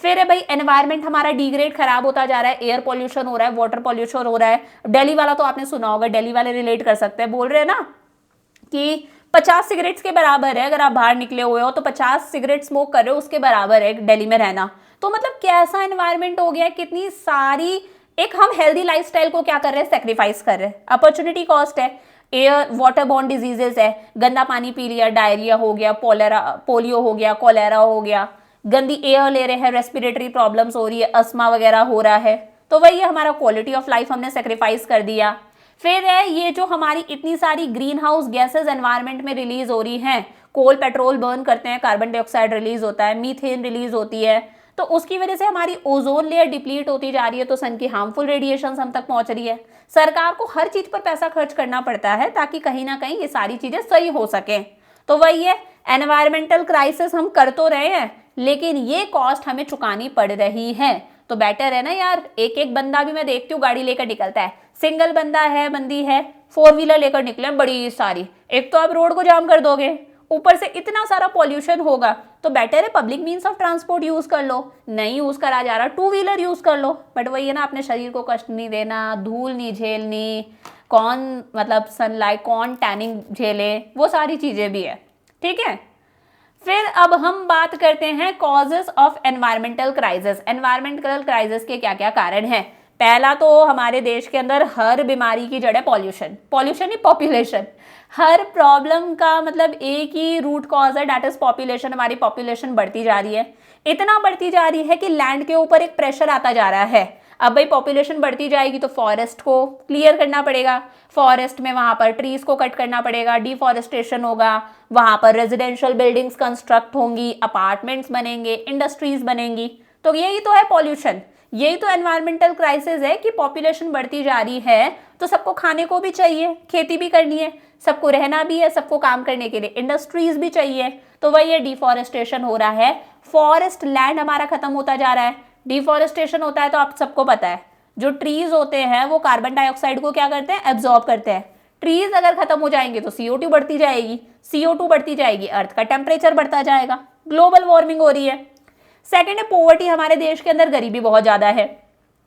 फिर है भाई एनवायरमेंट हमारा डिग्रेड खराब होता जा रहा है, एयर पॉल्यूशन हो रहा है, वाटर पॉल्यूशन हो रहा है। दिल्ली वाला तो आपने सुना होगा, दिल्ली वाले रिलेट कर सकते हैं, बोल रहे हैं ना कि 50 सिगरेट्स के बराबर है, अगर आप बाहर निकले हुए हो तो 50 सिगरेट स्मोक कर रहे हो उसके बराबर है दिल्ली में रहना। तो मतलब कैसा एनवायरमेंट हो गया है, कितनी सारी एक हम हेल्दी लाइफस्टाइल को क्या कर रहे हैं, सेक्रीफाइस कर रहे हैं। अपॉर्चुनिटी कॉस्ट है, एयर वाटर बॉर्न डिजीजेस है, गंदा पानी पी लिया, डायरिया हो गया, पोलियो हो गया, कोलेरा हो गया, गंदी एयर ले रहे हैं, रेस्पिरेटरी प्रॉब्लम्स हो रही है, अस्थमा वगैरह हो रहा है। तो वही हमारा क्वालिटी ऑफ लाइफ हमने सेक्रीफाइस कर दिया। फिर है ये जो हमारी इतनी सारी ग्रीन हाउस गैसेज एनवायरमेंट में रिलीज हो रही हैं, कोल पेट्रोल बर्न करते हैं, कार्बन डाइऑक्साइड रिलीज होता है, मीथेन रिलीज होती है, तो उसकी वजह से हमारी ओजोन लेयर डिप्लीट होती जा रही है, तो सन की हार्मफुल रेडिएशन हम तक पहुंच रही है। सरकार को हर चीज पर पैसा खर्च करना पड़ता है ताकि कहीं ना कहीं ये सारी चीजें सही हो सके। तो वही है, एनवायरमेंटल क्राइसिस हम कर तो रहे हैं लेकिन ये कॉस्ट हमें चुकानी पड़ रही है। तो बेटर है ना यार, एक एक बंदा भी मैं देखती हूँ गाड़ी लेकर निकलता है, सिंगल बंदा है, बंदी है, 4 व्हीलर लेकर निकले बड़ी सारी, एक तो आप रोड को जाम कर दोगे, ऊपर से इतना सारा पॉल्यूशन होगा। तो बेटर है public means of transport use कर लो, नहीं यूज करा जा रहा 2 व्हीलर यूज कर लो। बट वही है ना, अपने शरीर को कष्ट नहीं देना, धूल नहीं झेलनी, कौन मतलब सनलाइट, कौन टैनिंग झेले, वो सारी चीजें भी है। ठीक है, फिर अब हम बात करते हैं causes of environmental crisis. Environmental crisis के क्या क्या कारण हैं? पहला तो हमारे देश के अंदर हर बीमारी की जड़ है पॉल्यूशन, पॉल्यूशन ही पॉपुलेशन। हर प्रॉब्लम का मतलब एक ही रूट कॉज है, दैट इज पॉपुलेशन। हमारी पॉपुलेशन बढ़ती जा रही है, इतना बढ़ती जा रही है कि लैंड के ऊपर एक प्रेशर आता जा रहा है। अब भाई पॉपुलेशन बढ़ती जाएगी तो फॉरेस्ट को क्लियर करना पड़ेगा, फॉरेस्ट में वहां पर ट्रीज को कट करना पड़ेगा, डिफॉरेस्टेशन होगा, वहां पर रेजिडेंशियल बिल्डिंग्स कंस्ट्रक्ट होंगी, अपार्टमेंट्स बनेंगे, इंडस्ट्रीज बनेंगी। तो यही तो है पॉल्यूशन, यही तो एनवायरमेंटल क्राइसिस है कि पॉपुलेशन बढ़ती जा रही है तो सबको खाने को भी चाहिए, खेती भी करनी है, सबको रहना भी है, सबको काम करने के लिए इंडस्ट्रीज भी चाहिए। तो वही है, डिफॉरेस्टेशन हो रहा है, फॉरेस्ट लैंड हमारा खत्म होता जा रहा है। डिफॉरेस्टेशन होता है तो आप सबको पता है, जो ट्रीज होते हैं वो कार्बन डाइऑक्साइड को क्या करते हैं, एब्जॉर्ब करते हैं। ट्रीज अगर खत्म हो जाएंगे तो CO2 बढ़ती जाएगी, CO2 बढ़ती जाएगी, अर्थ का टेम्परेचर बढ़ता जाएगा, ग्लोबल वार्मिंग हो रही है। सेकेंड है पॉवर्टी, हमारे देश के अंदर गरीबी बहुत ज्यादा है।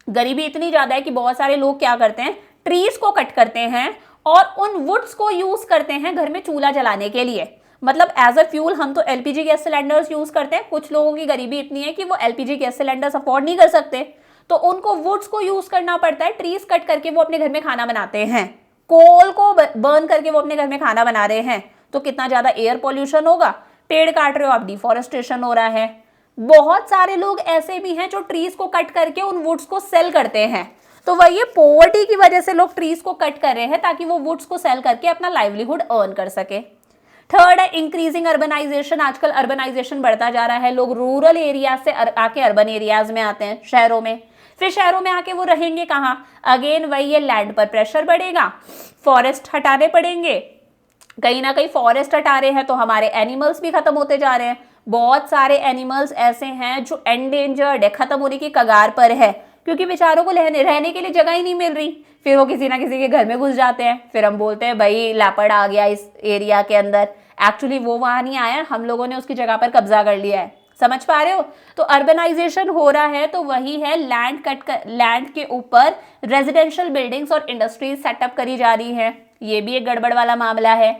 गरीबी इतनी ज्यादा है कि बहुत सारे लोग क्या करते हैं, ट्रीज को कट करते हैं और उन वुड्स को यूज करते हैं घर में चूल्हा जलाने के लिए, मतलब एज अ फ्यूल। हम तो LPG गैस सिलेंडर्स यूज करते हैं, कुछ लोगों की गरीबी इतनी है कि वो LPG गैस सिलेंडर्स अफोर्ड नहीं कर सकते, तो उनको वुड्स को यूज करना पड़ता है, ट्रीज कट करके वो अपने घर में खाना बनाते हैं, कोल को बर्न करके वो अपने घर में खाना बना रहे हैं। तो कितना ज्यादा एयर पॉल्यूशन होगा, पेड़ काट रहे हो आप, डिफॉरेस्टेशन हो रहा है। बहुत सारे लोग ऐसे भी हैं जो ट्रीज को कट करके उन वुड्स को सेल करते हैं। तो वही पॉवर्टी की वजह से लोग ट्रीज को कट कर रहे हैं ताकि वो वुड्स को सेल करके अपना लाइवलीहुड अर्न कर सके। थर्ड है इंक्रीजिंग अर्बनाइजेशन, आजकल अर्बनाइजेशन बढ़ता जा रहा है, लोग रूरल एरिया से आके अर्बन एरियाज में आते हैं, शहरों में। फिर शहरों में आके वो रहेंगे कहाँ, अगेन वही है, लैंड पर प्रेशर बढ़ेगा, फॉरेस्ट हटाने पड़ेंगे, कहीं ना कहीं फॉरेस्ट हटा रहे हैं तो हमारे एनिमल्स भी खत्म होते जा रहे हैं। बहुत सारे एनिमल्स ऐसे हैं जो एंडेंजर्ड है, खत्म होने की कगार पर है, क्योंकि बेचारों को रहने के लिए जगह ही नहीं मिल रही। फिर वो किसी ना किसी के घर में घुस जाते हैं, फिर हम बोलते हैं भाई लेपर्ड आ गया इस एरिया के अंदर, एक्चुअली वो वहां नहीं आया, हम लोगों ने उसकी जगह पर कब्जा कर लिया है। समझ पा रहे हो? तो अर्बनाइजेशन हो रहा है तो वही है, लैंड के ऊपर रेजिडेंशियल बिल्डिंग्स और इंडस्ट्रीज सेटअप करी जा रही है, ये भी एक गड़बड़ वाला मामला है।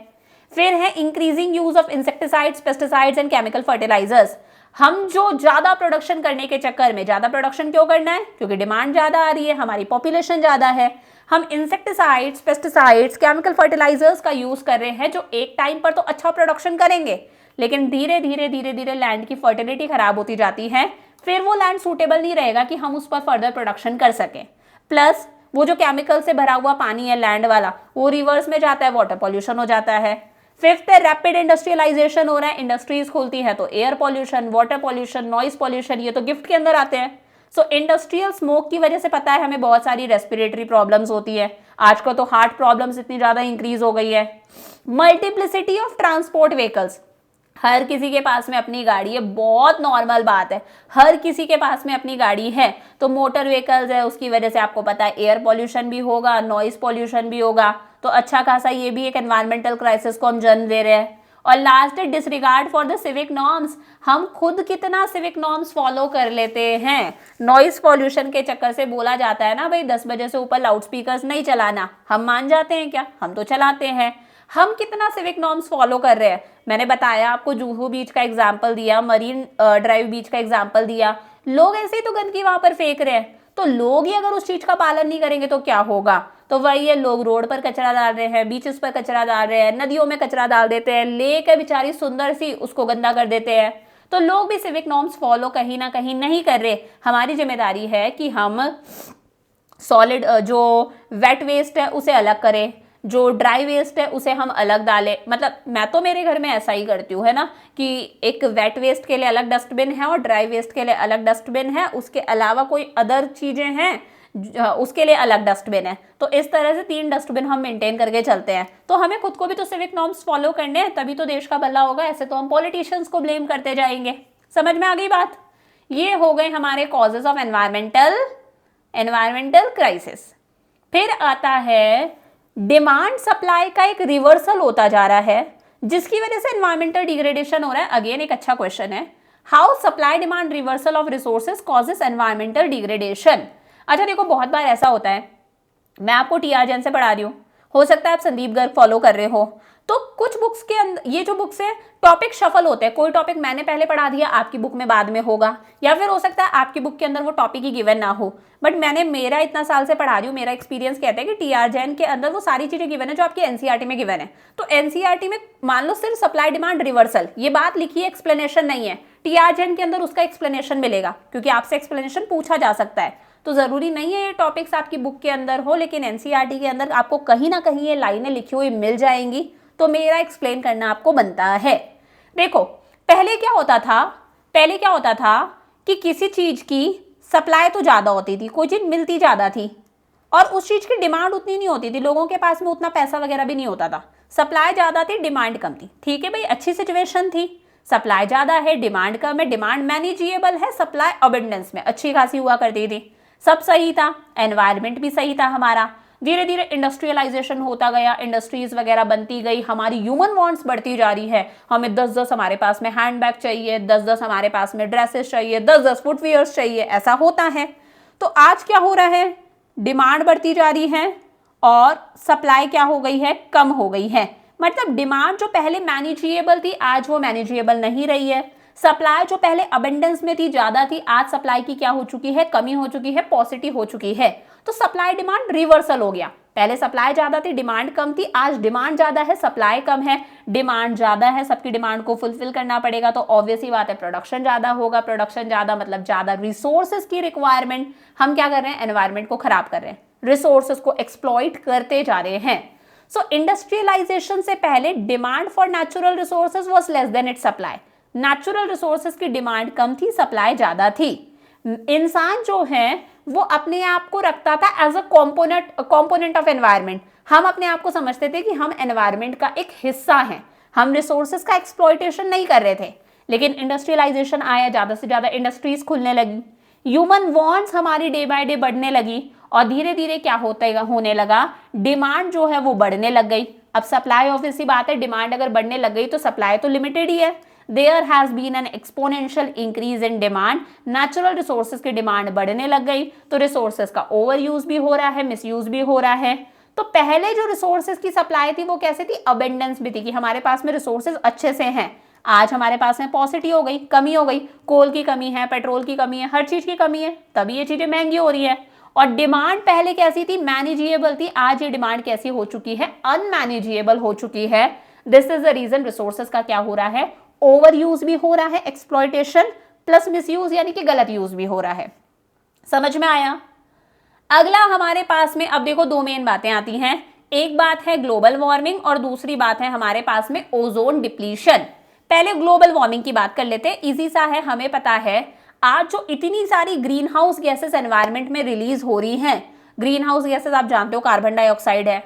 फिर है increasing use of insecticides, pesticides and chemical fertilizers. हम जो ज्यादा प्रोडक्शन करने के चक्कर में, ज्यादा प्रोडक्शन क्यों करना है? क्योंकि डिमांड ज्यादा आ रही है, हमारी पॉपुलेशन ज्यादा है, हम इंसेक्टिसाइड्स, पेस्टिसाइड्स, केमिकल फर्टिलाइजर्स का यूज कर रहे हैं, जो एक टाइम पर तो अच्छा प्रोडक्शन करेंगे, लेकिन धीरे धीरे लैंड की फर्टिलिटी खराब होती जाती है, फिर वो लैंड सूटेबल नहीं रहेगा कि हम उस पर फर्दर प्रोडक्शन कर सकें। प्लस वो जो केमिकल से भरा हुआ पानी है लैंड वाला, वो रिवर्स में जाता है, वाटर पॉल्यूशन हो जाता है। फिफ्थ है रैपिड इंडस्ट्रियलाइजेशन हो रहा है, इंडस्ट्रीज खुलती है तो air pollution, water pollution, noise pollution, ये तो गिफ्ट के अंदर आते हैं। सो इंडस्ट्रियल स्मोक की वजह से पता है हमें बहुत सारी रेस्पिरेटरी प्रॉब्लम्स होती है, आजकल तो हार्ट प्रॉब्लम्स इतनी ज्यादा इंक्रीज हो गई है। मल्टीप्लिसिटी ऑफ ट्रांसपोर्ट व्हीकल्स, हर किसी के पास में अपनी गाड़ी है, बहुत नॉर्मल बात है, हर किसी के पास में अपनी गाड़ी है, तो मोटर व्हीकल्स है, उसकी वजह से आपको पता है एयर पॉल्यूशन भी होगा, नॉइज पॉल्यूशन भी होगा, तो अच्छा खासा ये भी एक एनवायरमेंटल क्राइसिस को हम जन्म दे रहे हैं। और लास्ट है disregard for the civic norms, हम खुद कितना सिविक नॉर्म्स फॉलो कर लेते हैं। नॉइज पॉल्यूशन के चक्कर से बोला जाता है ना भाई 10 बजे से ऊपर लाउड स्पीकर्स नहीं चलाना, हम मान जाते हैं क्या? हम तो चलाते हैं। हम कितना सिविक नॉर्म्स फॉलो कर रहे हैं? मैंने बताया आपको, जूहू बीच का एग्जाम्पल दिया, मरीन ड्राइव बीच का एग्जाम्पल दिया, लोग ऐसे ही तो गंदगी वहां पर फेंक रहे हैं, तो लोग ही अगर उस चीज का पालन नहीं करेंगे तो क्या होगा? तो वही है, लोग रोड पर कचरा डाल रहे हैं, बीचेस पर कचरा डाल रहे हैं, नदियों में कचरा डाल देते हैं, लेक है बेचारी सुंदर सी, उसको गंदा कर देते हैं। तो लोग भी सिविक नॉर्म्स फॉलो कहीं ना कहीं नहीं कर रहे। हमारी जिम्मेदारी है कि हम सॉलिड जो वेट वेस्ट है उसे अलग करें, जो ड्राई वेस्ट है उसे हम अलग डालें। मतलब मैं तो मेरे घर में ऐसा ही करती हूँ, है ना, कि एक वेट वेस्ट के लिए अलग डस्टबिन है और ड्राई वेस्ट के लिए अलग डस्टबिन है, उसके अलावा कोई अदर चीज़ें हैं उसके लिए अलग डस्टबिन है। तो इस तरह से 3 डस्टबिन हम मेंटेन करके चलते हैं। तो हमें खुद को भी तो सिविक नॉर्म्स फॉलो करने हैं, तभी तो देश का भला होगा, ऐसे तो हम पॉलिटिशियंस को ब्लेम करते जाएंगे। समझ में आ गई बात? ये हो गए हमारे कॉजेज ऑफ एनवायरमेंटल क्राइसिस। फिर आता है डिमांड सप्लाई का एक रिवर्सल होता जा रहा है, जिसकी वजह से एनवायरमेंटल डिग्रेडेशन हो रहा है। अगेन एक अच्छा क्वेश्चन है, how supply demand reversal of resources causes environmental degradation. अच्छा देखो, बहुत बार ऐसा होता है, मैं आपको टीआर जैन से पढ़ा रही हूँ, हो सकता है आप संदीप गर्ग फॉलो कर रहे हो, तो कुछ बुक्स के अंदर ये जो बुक्स है टॉपिक शफल होते हैं, कोई टॉपिक मैंने पहले पढ़ा दिया, आपकी बुक में बाद में होगा, या फिर हो सकता है आपकी बुक के अंदर वो टॉपिक ही गिवन ना हो, बट मैंने मेरा इतना साल से पढ़ा रही हूँ, मेरा एक्सपीरियंस कहता है कि टीआर जैन के अंदर वो सारी चीजें गिवन है जो आपकी एनसीईआरटी में गिवन है। तो एनसीईआरटी में मान लो सिर्फ सप्लाई डिमांड रिवर्सल ये बात लिखी है, एक्सप्लेनेशन नहीं है, टीआर जैन के अंदर उसका एक्सप्लेनेशन मिलेगा, क्योंकि आपसे एक्सप्लेनेशन पूछा जा सकता है। तो जरूरी नहीं है ये टॉपिक्स आपकी बुक के अंदर हो, लेकिन एनसीईआरटी के अंदर आपको कहीं ना कहीं ये लाइनें लिखी हुई मिल जाएंगी, तो मेरा एक्सप्लेन करना आपको बनता है। देखो पहले क्या होता था कि किसी चीज की सप्लाई तो ज्यादा होती थी, कोई चीज मिलती ज्यादा थी और उस चीज की डिमांड उतनी नहीं होती थी, लोगों के पास में उतना पैसा वगैरह भी नहीं होता था, सप्लाई ज्यादा थी डिमांड कम थी। ठीक है भाई, अच्छी सिचुएशन थी, सप्लाई ज्यादा है डिमांड कम है, डिमांड मैनेजेबल है, सप्लाई अबंडेंस में अच्छी खासी हुआ करती थी, सब सही था, एनवायरनमेंट भी सही था हमारा। धीरे धीरे इंडस्ट्रियलाइजेशन होता गया, इंडस्ट्रीज वगैरह बनती गई, हमारी ह्यूमन वांट्स बढ़ती जा रही है, हमें 10-10 हमारे पास में हैंडबैग चाहिए, 10-10 हमारे पास में ड्रेसेस चाहिए, 10-10 फुटवियर्स चाहिए, ऐसा होता है। तो आज क्या हो रहा है, डिमांड बढ़ती जा रही है और सप्लाई क्या हो गई है, कम हो गई है। मतलब डिमांड जो पहले मैनेजेबल थी आज वो मैनेजेबल नहीं रही है, सप्लाई जो पहले अबंडेंस में थी ज्यादा थी, आज सप्लाई की क्या हो चुकी है, कमी हो चुकी है, पॉजिटिव हो चुकी है। तो सप्लाई डिमांड रिवर्सल हो गया, पहले सप्लाई ज्यादा थी डिमांड कम थी, आज डिमांड ज्यादा है सप्लाई कम है, डिमांड ज्यादा है, सबकी डिमांड को फुलफिल करना पड़ेगा, तो ऑब्वियस ही बात है प्रोडक्शन ज्यादा होगा, प्रोडक्शन ज्यादा मतलब ज्यादा रिसोर्सेज की रिक्वायरमेंट। हम क्या कर रहे हैं, एनवायरमेंट को खराब कर रहे हैं, रिसोर्सेज को एक्सप्लॉइट करते जा रहे हैं। सो इंडस्ट्रियलाइजेशन से पहले demand for natural resources was less than it's supply, natural resources की डिमांड कम थी, सप्लाई ज्यादा थी। इंसान जो है वो अपने आप को रखता था as a component of environment, हम अपने आप को समझते थे कि हम एनवायरनमेंट का एक हिस्सा हैं, हम रिसोर्सेज का एक्सप्लॉइटेशन नहीं कर रहे थे। लेकिन इंडस्ट्रियलाइजेशन आया, ज्यादा से ज्यादा इंडस्ट्रीज खुलने लगी, ह्यूमन वांट्स हमारी डे बाय डे बढ़ने लगी और धीरे धीरे क्या होने लगा, डिमांड जो है वो बढ़ने लग गई। अब सप्लाई ऑब्वियस सी बात है, डिमांड अगर बढ़ने लग गई तो सप्लाई तो लिमिटेड ही है। There has been an exponential increase in demand, natural resources की डिमांड बढ़ने लग गई, तो रिसोर्सेज का ओवर यूज भी हो रहा है, मिस यूज भी हो रहा है। तो पहले जो रिसोर्सेज की सप्लाई थी वो कैसे थी, अबेंडेंस भी थी कि हमारे पास में रिसोर्सेज अच्छे से हैं। आज हमारे पास में पॉसिटी हो गई, कमी हो गई, कोल की कमी है, पेट्रोल की कमी है, हर चीज की कमी है, तभी ये चीजें महंगी हो रही है। और डिमांड पहले कैसी थी, मैनेजेबल थी, आज ये डिमांड कैसी हो चुकी है, अनमैनेजेबल हो चुकी है। This is the reason resources का क्या हो रहा है, ओवर यूज भी हो रहा है, एक्सप्लॉयटेशन प्लस मिसयूज यानी कि गलत यूज भी हो रहा है। समझ में आया। अगला हमारे पास में अब देखो दो मेन बातें आती हैं, एक बात है ग्लोबल वार्मिंग और दूसरी बात है हमारे पास में ओजोन डिप्लीशन। पहले ग्लोबल वार्मिंग की बात कर लेते हैं, इजी सा है, हमें पता है आज जो इतनी सारी ग्रीन हाउस गैसेस एनवायरमेंट में रिलीज हो रही हैं, ग्रीन हाउस गैसेस आप जानते हो कार्बन डाइऑक्साइड है,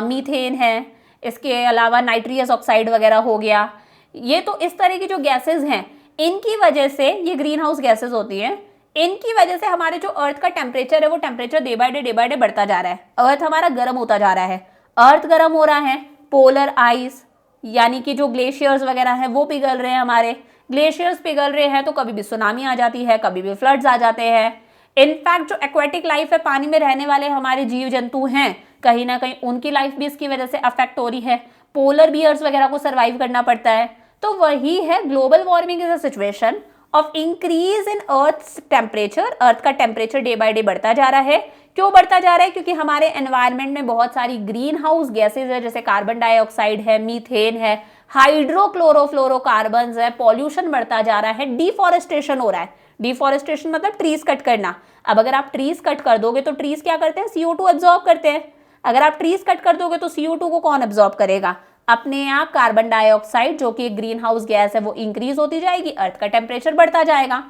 मीथेन है, इसके अलावा नाइट्रियस ऑक्साइड वगैरह हो गया, ये तो इस तरह की जो गैसेस हैं इनकी वजह से, ये ग्रीन हाउस गैसेस होती हैं, इनकी वजह से हमारे जो अर्थ का टेम्परेचर है वो टेम्परेचर डे बाय डे बढ़ता जा रहा है, अर्थ हमारा गर्म होता जा रहा है। अर्थ गर्म हो रहा है, पोलर आइस यानी कि जो ग्लेशियर्स वगैरह हैं वो पिघल रहे हैं, हमारे ग्लेशियर्स पिघल रहे हैं तो कभी भी सुनामी आ जाती है, कभी भी फ्लड्स आ जाते हैं। इनफैक्ट जो एक्वेटिक लाइफ है, पानी में रहने वाले हमारे जीव जंतु हैं, कहीं ना कहीं उनकी लाइफ भी इसकी वजह से अफेक्ट हो रही है, पोलर बियर्स वगैरह को सर्वाइव करना पड़ता है। तो वही है global warming is a situation of increase in earth temperature, earth का टेम्परेचर डे बाय डे बढ़ता जा रहा है। क्यों बढ़ता जा रहा है, क्योंकि हमारे एनवायरनमेंट में बहुत सारी ग्रीन हाउस गैसेज है, जैसे कार्बन डाइऑक्साइड है, मीथेन है, हाइड्रोक्लोरोफ्लोरोकार्बन्स है, पॉल्यूशन बढ़ता जा रहा है, डिफॉरेस्टेशन हो रहा है। डिफॉरेस्टेशन मतलब ट्रीज कट करना। अब अगर आप ट्रीज कट कर दोगे तो ट्रीज क्या करते हैं, CO2 एब्जॉर्ब करते हैं। अगर आप ट्रीज कट कर दोगे तो CO2 को कौन एब्जॉर्ब करेगा, अपने आप कार्बन डाइऑक्साइड जो कि एक ग्रीन हाउस गैस है वो इंक्रीज होती जाएगी, अर्थ का टेम्परेचर बढ़ता जाएगा।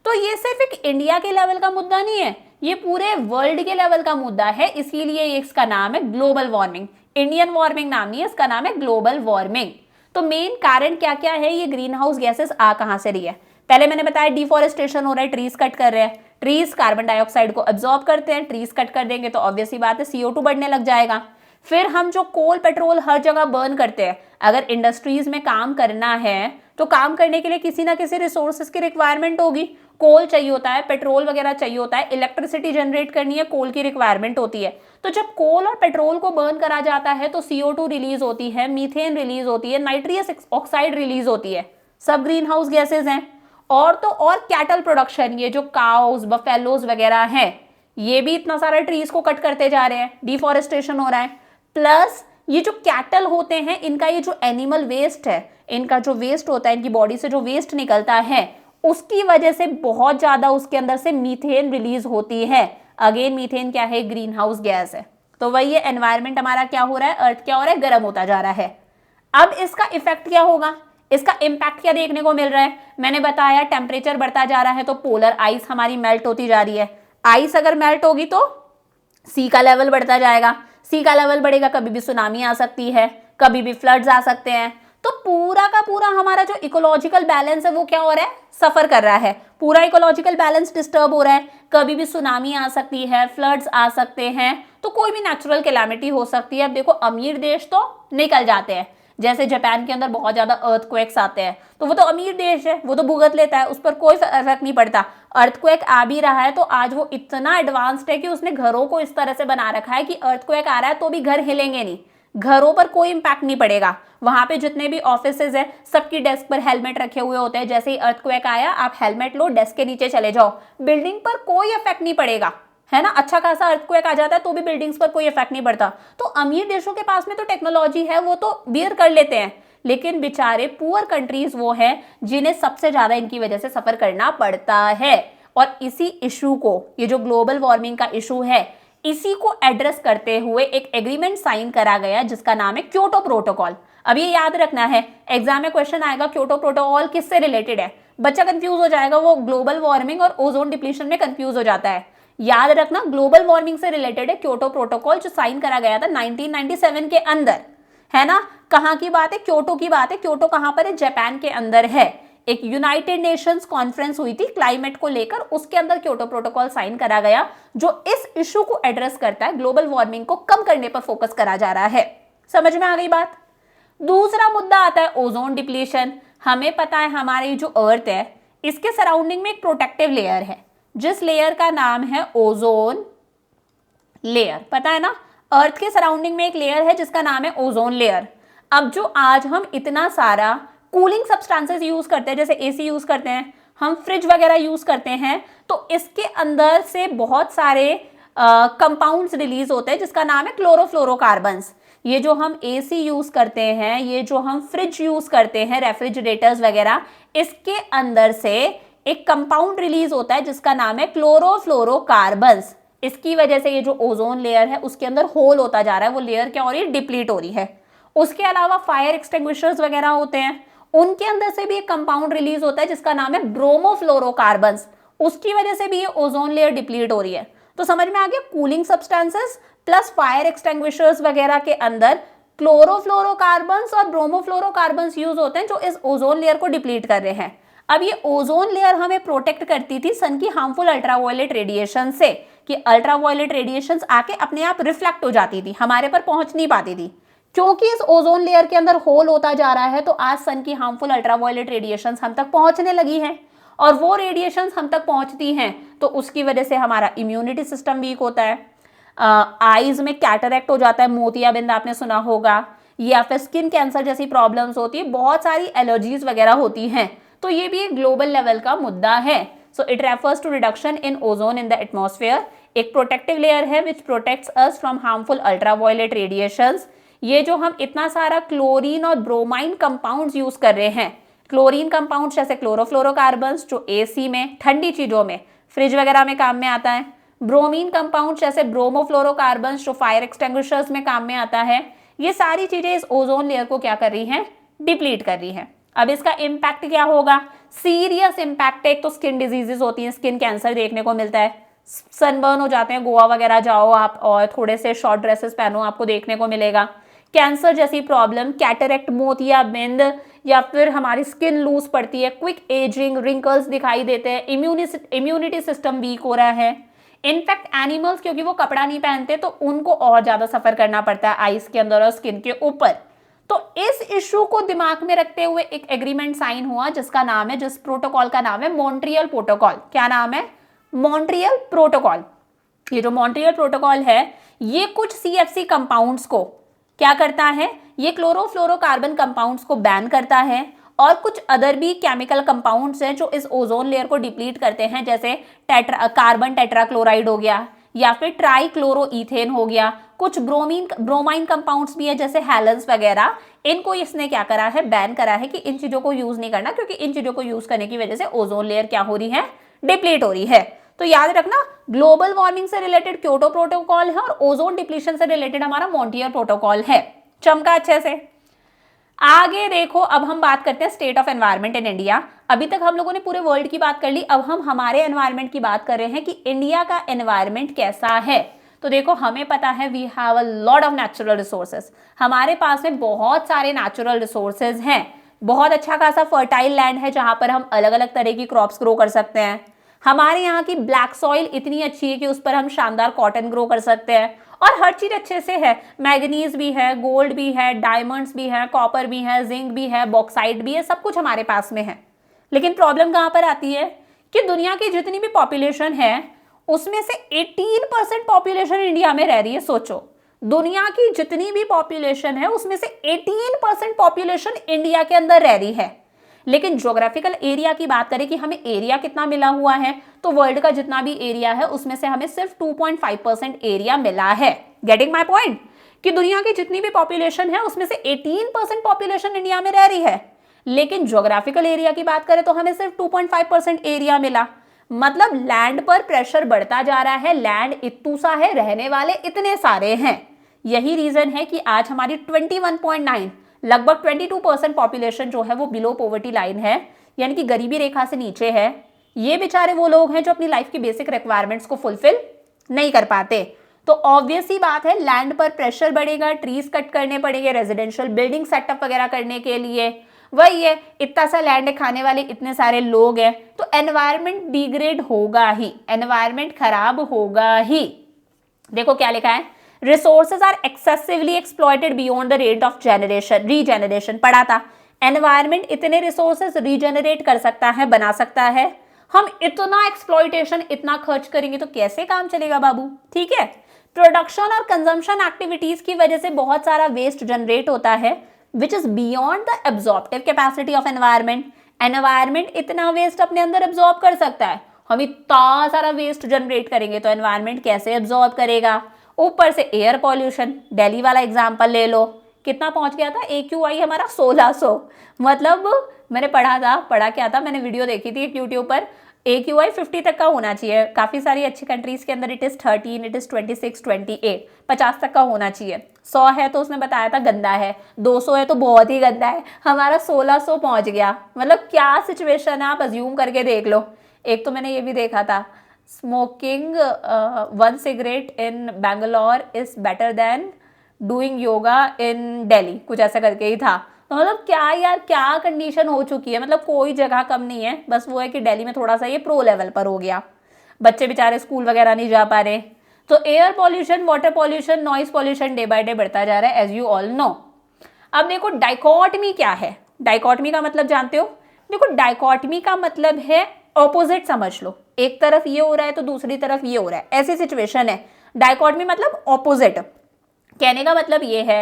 तो ये सिर्फ एक इंडिया के लेवल का मुद्दा नहीं है, ये पूरे वर्ल्ड के लेवल का मुद्दा है, इसीलिए इसका नाम है ग्लोबल वार्मिंग। इंडियन वार्मिंग नाम नहीं है इसका, नाम है ग्लोबल वार्मिंग। तो मेन कारण क्या क्या है, ये ग्रीन हाउस गैसेस आ कहां से रही है। पहले मैंने बताया डिफॉरेस्टेशन हो रहा है, ट्रीज कट कर रहे हैं, ट्रीज कार्बन डाइऑक्साइड को एब्जॉर्ब करते हैं, ट्रीज कट कर देंगे तो ऑब्वियस ही बात है CO2 बढ़ने लग जाएगा। फिर हम जो कोल पेट्रोल हर जगह बर्न करते हैं, अगर इंडस्ट्रीज में काम करना है तो काम करने के लिए किसी ना किसी रिसोर्सेज की रिक्वायरमेंट होगी, कोल चाहिए होता है, पेट्रोल वगैरह चाहिए होता है, इलेक्ट्रिसिटी जनरेट करनी है, कोल की रिक्वायरमेंट होती है। तो जब कोल और पेट्रोल को बर्न करा जाता है तो CO2 रिलीज होती है, मीथेन रिलीज होती है, नाइट्रियस ऑक्साइड रिलीज होती है, सब ग्रीन हाउस गैसेज हैं। और तो और कैटल प्रोडक्शन, ये जो काउस बफेलोज वगैरह हैं, ये भी इतना सारा ट्रीज को कट करते जा रहे हैं, डिफॉरेस्टेशन हो रहा है। प्लस ये जो कैटल होते हैं, इनका ये जो एनिमल वेस्ट है, इनका जो वेस्ट होता है, इनकी बॉडी से जो वेस्ट निकलता है, उसकी वजह से बहुत ज्यादा उसके अंदर से मीथेन रिलीज होती है। अगेन मीथेन क्या है, ग्रीन हाउस गैस है। तो वही है, एनवायरमेंट हमारा क्या हो रहा है, अर्थ क्या हो रहा है, गर्म होता जा रहा है। अब इसका इफेक्ट क्या होगा, इसका इम्पैक्ट क्या देखने को मिल रहा है, मैंने बताया टेम्परेचर बढ़ता जा रहा है तो पोलर आइस हमारी मेल्ट होती जा रही है। आइस अगर मेल्ट होगी तो सी का लेवल बढ़ता जाएगा, सी का लेवल बढ़ेगा, कभी भी सुनामी आ सकती है, कभी भी फ्लड्स आ सकते हैं। तो पूरा का पूरा हमारा जो इकोलॉजिकल बैलेंस है वो क्या हो रहा है, सफर कर रहा है, पूरा इकोलॉजिकल बैलेंस डिस्टर्ब हो रहा है। कभी भी सुनामी आ सकती है, फ्लड्स आ सकते हैं, तो कोई भी नेचुरल कैलामिटी हो सकती है। अब देखो अमीर देश तो निकल जाते हैं, जैसे जापान के अंदर बहुत ज्यादा अर्थक्वेक्स आते हैं, तो वो तो अमीर देश है, वो तो भुगत लेता है, उस पर कोई फर्क नहीं पड़ता। अर्थक्वेक आ भी रहा है तो आज वो इतना एडवांस्ड है कि उसने घरों को इस तरह से बना रखा है कि अर्थक्वेक आ रहा है तो भी घर हिलेंगे नहीं, घरों पर कोई इंपैक्ट नहीं पड़ेगा। वहां पे जितने भी ऑफिसेज है, सबकी डेस्क पर हेलमेट रखे हुए होते हैं, जैसे ही अर्थक्वेक आया आप हेलमेट लो, डेस्क के नीचे चले जाओ, बिल्डिंग पर कोई इफेक्ट नहीं पड़ेगा, है ना। अच्छा खासा अर्थक्वेक आ जाता है तो भी बिल्डिंग्स पर कोई इफेक्ट नहीं पड़ता। तो अमीर देशों के पास में तो टेक्नोलॉजी है, वो तो बियर कर लेते हैं, लेकिन बेचारे पुअर कंट्रीज वो हैं जिन्हें सबसे ज्यादा इनकी वजह से सफर करना पड़ता है। और इसी इशू को, ये जो ग्लोबल वार्मिंग का इशू है, इसी को एड्रेस करते हुए एक एग्रीमेंट साइन करा गया जिसका नाम है क्योटो प्रोटोकॉल। अब ये याद रखना है, एग्जाम में क्वेश्चन आएगा क्योटो प्रोटोकॉल किससे रिलेटेड है, बच्चा कंफ्यूज हो जाएगा, वो ग्लोबल वार्मिंग और ओजोन डिप्लीशन में कंफ्यूज हो जाता है। याद रखना ग्लोबल वार्मिंग से रिलेटेड है क्योटो प्रोटोकॉल, जो साइन करा गया था 1997 के अंदर, है ना। कहां की बात है, क्योटो की बात है। क्योटो कहां पर है, जापान के अंदर है। एक यूनाइटेड नेशंस कॉन्फ्रेंस हुई थी क्लाइमेट को लेकर, उसके अंदर क्योटो प्रोटोकॉल साइन करा गया, जो इस इशू को एड्रेस करता है, ग्लोबल वार्मिंग को कम करने पर फोकस करा जा रहा है। समझ में आ गई बात। दूसरा मुद्दा आता है ओजोन डिप्लीशन। हमें पता है हमारी जो अर्थ है, इसके सराउंडिंग में एक प्रोटेक्टिव लेयर है, जिस लेयर का नाम है ओजोन लेयर, पता है ना। अर्थ के सराउंडिंग में एक लेयर है जिसका नाम है ओजोन लेयर। अब जो आज हम इतना सारा कूलिंग सब्सटेंसेस यूज करते हैं, जैसे एसी यूज करते हैं, हम फ्रिज वगैरह यूज करते हैं, तो इसके अंदर से बहुत सारे कंपाउंड्स रिलीज होते हैं जिसका नाम है क्लोरोफ्लोरोकार्बन्स। ये जो हम एसी यूज करते हैं, ये जो हम फ्रिज यूज करते हैं, रेफ्रिजरेटर्स वगैरह, इसके अंदर से एक कंपाउंड रिलीज होता है जिसका नाम है क्लोरोफ्लोरोकार्बन्स। इसकी वजह से ये जो ओजोन लेयर है उसके अंदर होल होता जा रहा है, वो लेयर क्या हो रही है, डिप्लीट हो रही है। उसके अलावा फायर एक्सटिंग्विशर्स वगैरह होते हैं, उनके अंदर से भी एक कंपाउंड रिलीज होता है जिसका नाम है ब्रोमोफ्लोरोकार्बन्स। उसकी वजह से भी ये ओजोन लेयर डिप्लीट हो रही है। तो समझ में आ गया, cooling substances plus fire extinguishers वगैरह के अंदर क्लोरोफ्लोरोकार्बन्स और ब्रोमोफ्लोरोकार्बन्स यूज होते हैं जो इस ओजोन लेयर को डिप्लीट कर रहे हैं। अब ये ओजोन लेयर हमें प्रोटेक्ट करती थी सन की हार्मफुल अल्ट्रावायलेट रेडिएशन से, कि अल्ट्रावायलेट रेडिएशंस आके अपने आप रिफ्लेक्ट हो जाती थी, हमारे पर पहुंच नहीं पाती थी। क्योंकि इस ओजोन लेयर के अंदर होल होता जा रहा है, तो आज सन की हार्मफुल अल्ट्रावायलेट रेडिएशंस हम तक पहुंचने लगी हैं, और वो रेडिएशंस हम तक पहुंचती हैं तो उसकी वजह से हमारा इम्यूनिटी सिस्टम वीक होता है, आईज में कैटरैक्ट हो जाता है, मोतियाबिंद आपने सुना होगा, या फिर स्किन कैंसर जैसी प्रॉब्लम्स होती है, बहुत सारी एलर्जीज वगैरह होती हैं। तो ये भी एक ग्लोबल लेवल का मुद्दा है। So it refers to reduction in ozone in the atmosphere. एक प्रोटेक्टिव लेयर है which protects us from harmful ultraviolet radiations. ये जो हम इतना सारा क्लोरीन और ब्रोमाइन कंपाउंड्स यूज कर रहे हैं, क्लोरीन कंपाउंड्स जैसे क्लोरोफ्लोरोकार्बन्स जो एसी में, ठंडी चीजों में, फ्रिज वगैरह में काम में आता है, ब्रोमीन कंपाउंड्स जैसे ब्रोमोफ्लोरोकार्बन्स जो फायर एक्सटिंग्विशर्स में काम में आता है, ये सारी चीजें इस ओजोन लेयर को क्या कर रही हैं, डिप्लीट कर रही हैं। अब इसका इम्पैक्ट क्या होगा, सीरियस इम्पैक्ट है। एक तो स्किन डिजीजेस होती हैं, स्किन कैंसर देखने को मिलता है, सनबर्न हो जाते हैं, गोवा वगैरह जाओ आप और थोड़े से शॉर्ट ड्रेसेस पहनो, आपको देखने को मिलेगा। कैंसर जैसी प्रॉब्लम, कैटरैक्ट, मोतियाबिंद, या फिर हमारी स्किन लूज पड़ती है, क्विक एजिंग, रिंकल्स दिखाई देते हैं, इम्यूनिटी सिस्टम वीक हो रहा है। इनफैक्ट एनिमल्स क्योंकि वो कपड़ा नहीं पहनते तो उनको और ज्यादा सफर करना पड़ता है आइस के अंदर और स्किन के ऊपर। तो इस इशू को दिमाग में रखते हुए एक एग्रीमेंट साइन हुआ जिसका नाम है, जिस प्रोटोकॉल का नाम है मॉन्ट्रियल प्रोटोकॉल। क्या नाम है, मॉन्ट्रियल प्रोटोकॉल। ये जो मॉन्ट्रियल प्रोटोकॉल है ये कुछ सीएफसी कंपाउंड्स को क्या करता है, ये क्लोरोफ्लोरोकार्बन कंपाउंड्स को बैन करता है, और कुछ अदर भी केमिकल कंपाउंड्स हैं जो इस ओजोन लेयर को डिप्लीट करते हैं, जैसे कार्बन टेट्राक्लोराइड हो गया, या फिर ट्राइक्लोरोईथेन हो गया, कुछ ब्रोमाइन कंपाउंड्स भी है जैसे हैलेंस वगैरह। इनको इसने क्या करा है, बैन करा है कि इन चीजों को यूज नहीं करना, क्योंकि इन चीजों को यूज करने की वजह से ओजोन लेयर क्या हो रही है, डिप्लीट हो रही है। तो याद रखना, ग्लोबल वार्मिंग से रिलेटेड क्योटो प्रोटोकॉल है और ओजोन डिप्लीशन से रिलेटेड हमारा मॉन्ट्रियल प्रोटोकॉल है। चमका अच्छे से। आगे देखो, अब हम बात करते हैं state of environment in India. अभी तक हम लोगों ने पूरे वर्ल्ड की बात कर ली, अब हम हमारे एनवायरनमेंट की बात कर रहे हैं कि इंडिया का एनवायरनमेंट कैसा है। तो देखो, हमें पता है we have a lot of natural resources, हमारे पास में बहुत सारे नेचुरल रिसोर्सेज हैं, बहुत अच्छा खासा फर्टाइल लैंड है जहां पर हम अलग अलग तरह की क्रॉप्स ग्रो कर सकते हैं। हमारे यहाँ की ब्लैक सॉइल इतनी अच्छी है कि उस पर हम शानदार कॉटन ग्रो कर सकते हैं, और हर चीज अच्छे से है, मैग्नीज भी है, गोल्ड भी है, डायमंड्स भी है, कॉपर भी है, जिंक भी है, बॉक्साइट भी है, सब कुछ हमारे पास में है। लेकिन प्रॉब्लम कहाँ पर आती है कि दुनिया की जितनी भी पॉपुलेशन है उसमें से 18% पॉपुलेशन इंडिया में रह रही है। सोचो, दुनिया की जितनी भी पॉपुलेशन है उसमें से 18% पॉपुलेशन इंडिया के अंदर रह रही है। लेकिन ज्योग्राफिकल एरिया की बात करें कि हमें एरिया कितना मिला हुआ है, तो वर्ल्ड का जितना भी एरिया है उसमें से हमें सिर्फ 2.5% एरिया मिला है। गेटिंग माय पॉइंट, कि दुनिया की जितनी भी पॉपुलेशन है उसमें से 18% पॉपुलेशन इंडिया में रह रही है, लेकिन ज्योग्राफिकल एरिया की बात करें तो हमें सिर्फ 2.5% एरिया मिला। मतलब लैंड पर प्रेशर बढ़ता जा रहा है, लैंड इतू सा है, रहने वाले इतने सारे हैं। यही रीजन है कि आज हमारी 21.9 लगभग 22% पॉपुलेशन जो है वो बिलो पॉवर्टी लाइन है, यानी कि गरीबी रेखा से नीचे है। ये बेचारे वो लोग हैं जो अपनी लाइफ की बेसिक रिक्वायरमेंट्स को फुलफिल नहीं कर पाते। तो ऑब्वियस ही बात है, लैंड पर प्रेशर बढ़ेगा, ट्रीज कट करने पड़ेंगे रेजिडेंशियल बिल्डिंग सेटअप वगैरह करने के लिए। वही है, इतना सा लैंड खाने वाले इतने सारे लोग हैं, तो एनवायरमेंट डिग्रेड होगा ही, एनवायरमेंट खराब होगा ही। देखो क्या लिखा है, resources are excessively exploited beyond the rate of regeneration. पढ़ा था, एनवायरमेंट इतने रिसोर्सेज रीजेनरेट कर सकता है, बना सकता है। हम इतना एक्सप्लॉइटेशन, इतना खर्च करेंगे तो कैसे काम चलेगा बाबू, ठीक है। प्रोडक्शन और कंजम्पशन एक्टिविटीज की वजह से बहुत सारा वेस्ट जनरेट होता है which is beyond the absorptive capacity of environment. Environment इतना वेस्ट अपने अंदर एब्जॉर्ब कर सकता है, हम इतना सारा वेस्ट जनरेट करेंगे तो एनवायरमेंट कैसे एब्जॉर्ब करेगा। ऊपर से एयर पॉल्यूशन, दिल्ली वाला एग्जांपल ले लो, कितना पहुंच गया था AQI हमारा 1600। मतलब मैंने पढ़ा क्या था, मैंने वीडियो देखी थी यूट्यूब पर, AQI 50 तक का होना चाहिए। काफ़ी सारी अच्छी कंट्रीज़ के अंदर इट इज़ 13, इट इज़ 26, 28, 50 तक का होना चाहिए। 100 है तो उसने बताया था गंदा है, 200 है तो बहुत ही गंदा है, हमारा 1600 पहुंच गया। मतलब क्या सिचुएशन है, आप अज्यूम करके देख लो। एक तो मैंने ये भी देखा था, smoking 1 cigarette in Bangalore is better than doing yoga in Delhi, कुछ ऐसा करके ही था। तो मतलब क्या यार, क्या कंडीशन हो चुकी है, मतलब कोई जगह कम नहीं है, बस वो है कि दिल्ली में थोड़ा सा ये प्रो लेवल पर हो गया, बच्चे बेचारे स्कूल वगैरह नहीं जा पा रहे। तो air pollution, water pollution, noise pollution day by day बढ़ता जा रहा है, एज यू ऑल नो। अब देखो डाइकोटमी क्या है, डाइकोटमी का मतलब जानते हो? देखो डाइकोटमी का मतलब है ऑपोजिट समझ लो, एक तरफ ये हो रहा है तो दूसरी तरफ ये हो रहा है, ऐसी सिचुएशन है। डाइकोटमी मतलब ऑपोजिट। कहने का मतलब ये है,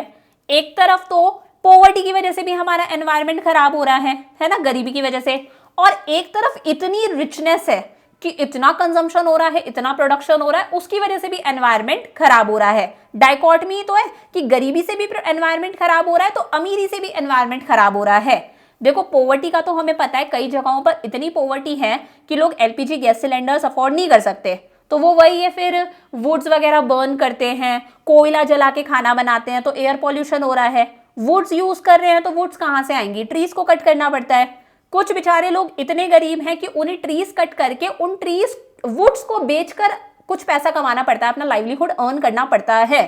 एक तरफ तो पॉवर्टी की वजह से भी हमारा एनवायरनमेंट खराब हो रहा है ना, गरीबी की वजह से, और एक तरफ इतनी रिचनेस है कि इतना कंजम्पशन हो रहा है, इतना प्रोडक्शन हो रहा है, उसकी वजह से भी एनवायरनमेंट खराब हो रहा है। डाइकोटमी तो है कि गरीबी से भी एनवायरनमेंट खराब हो रहा है तो अमीरी से भी एनवायरनमेंट खराब हो रहा है। देखो पॉवर्टी का तो हमें पता है, कई जगहों पर इतनी पॉवर्टी है कि लोग LPG गैस सिलेंडर्स अफोर्ड नहीं कर सकते, तो वो वही है, फिर वुड्स वगैरह बर्न करते हैं, कोयला जला के खाना बनाते हैं, तो एयर पॉल्यूशन हो रहा है। वुड्स यूज कर रहे हैं तो वुड्स कहाँ से आएंगी, ट्रीज को कट करना पड़ता है। कुछ बेचारे लोग इतने गरीब हैं कि उन्हें ट्रीज कट करके उन ट्रीज वुड्स को बेचकर कुछ पैसा कमाना पड़ता है, अपना लाइवलीहुड अर्न करना पड़ता है।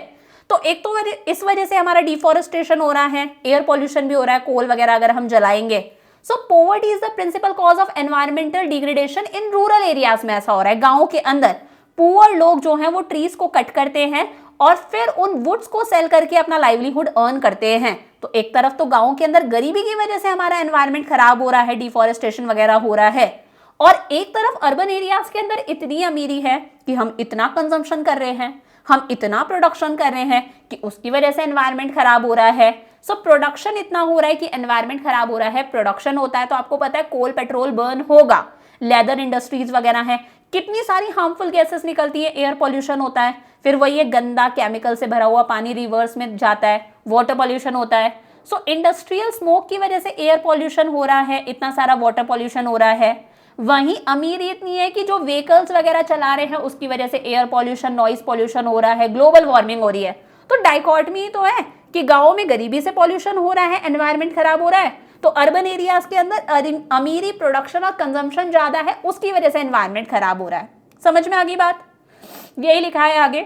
तो एक तो इस वजह से हमारा डिफॉरेस्टेशन हो रहा है, एयर पॉल्यूशन भी हो रहा है, कोल वगैरह अगर हम जलाएंगे। So poverty is the principal cause of environmental degradation in rural areas में ऐसा हो रहा है, गाँव के अंदर। पुअर लोग जो हैं वो ट्रीज को कट करते हैं और फिर उन वुड्स को सेल करके अपना लाइवलीहुड अर्न करते हैं। तो एक तरफ तो गांव के अंदर गरीबी की वजह से हमारा एनवायरनमेंट खराब हो रहा है, डिफॉरेस्टेशन वगैरह हो रहा है, और एक तरफ अर्बन एरियाज के अंदर इतनी अमीरी है कि हम इतना कंजम्पशन कर रहे हैं, हम इतना प्रोडक्शन कर रहे हैं कि उसकी वजह से एनवायरनमेंट खराब हो रहा है। सो प्रोडक्शन इतना हो रहा है कि एनवायरनमेंट खराब हो रहा है। प्रोडक्शन होता है तो आपको पता है कोल पेट्रोल बर्न होगा, लेदर इंडस्ट्रीज वगैरह है, कितनी सारी हार्मफुल गैसेस निकलती है, एयर पॉल्यूशन होता है, फिर वही ये गंदा केमिकल से भरा हुआ पानी रिवर्स में जाता है, वाटर पॉल्यूशन होता है। सो इंडस्ट्रियल स्मोक की वजह से एयर पॉल्यूशन हो रहा है, इतना सारा वाटर पॉल्यूशन हो रहा है। वहीं अमीरी इतनी है कि जो व्हीकल्स वगैरह चला रहे हैं उसकी वजह से एयर पॉल्यूशन, नॉइज पॉल्यूशन हो रहा है, ग्लोबल वार्मिंग हो रही है। तो डाइकोटमी तो है कि गाँव में गरीबी से पॉल्यूशन हो रहा है, एनवायरमेंट खराब हो रहा है, तो अर्बन एरियाज के अंदर अमीरी, प्रोडक्शन और कंजम्पशन ज्यादा है, उसकी वजह से एनवायरनमेंट खराब हो रहा है। समझ में आ गई बात? यही लिखा है आगे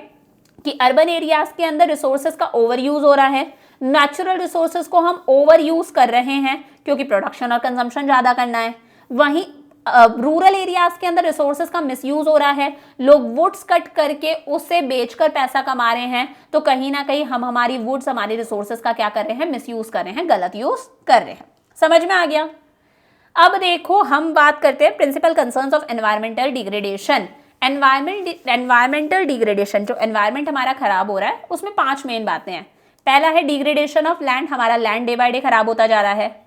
कि अर्बन एरियाज के अंदर रिसोर्सेज का ओवर यूज हो रहा है, नेचुरल रिसोर्सेज को हम ओवर यूज कर रहे हैं क्योंकि प्रोडक्शन और कंजम्पशन ज्यादा करना है। वहीं रूरल एरियाज के अंदर रिसोर्सेज का मिसयूज हो रहा है, लोग वुड्स कट करके उससे बेचकर पैसा कमा रहे हैं, तो कहीं ना कहीं हम हमारी वुड्स, हमारी रिसोर्सेज का क्या कर रहे हैं, मिसयूज कर रहे हैं, गलत यूज कर रहे हैं। समझ में आ गया? अब देखो हम बात करते हैं principal concerns of environmental degradation. Environmental degradation, जो एनवायरमेंट हमारा खराब हो रहा है उसमें 5 मेन बातें हैं। पहला है डिग्रेडेशन ऑफ लैंड, हमारा लैंड डे बाय डे खराब होता जा रहा है।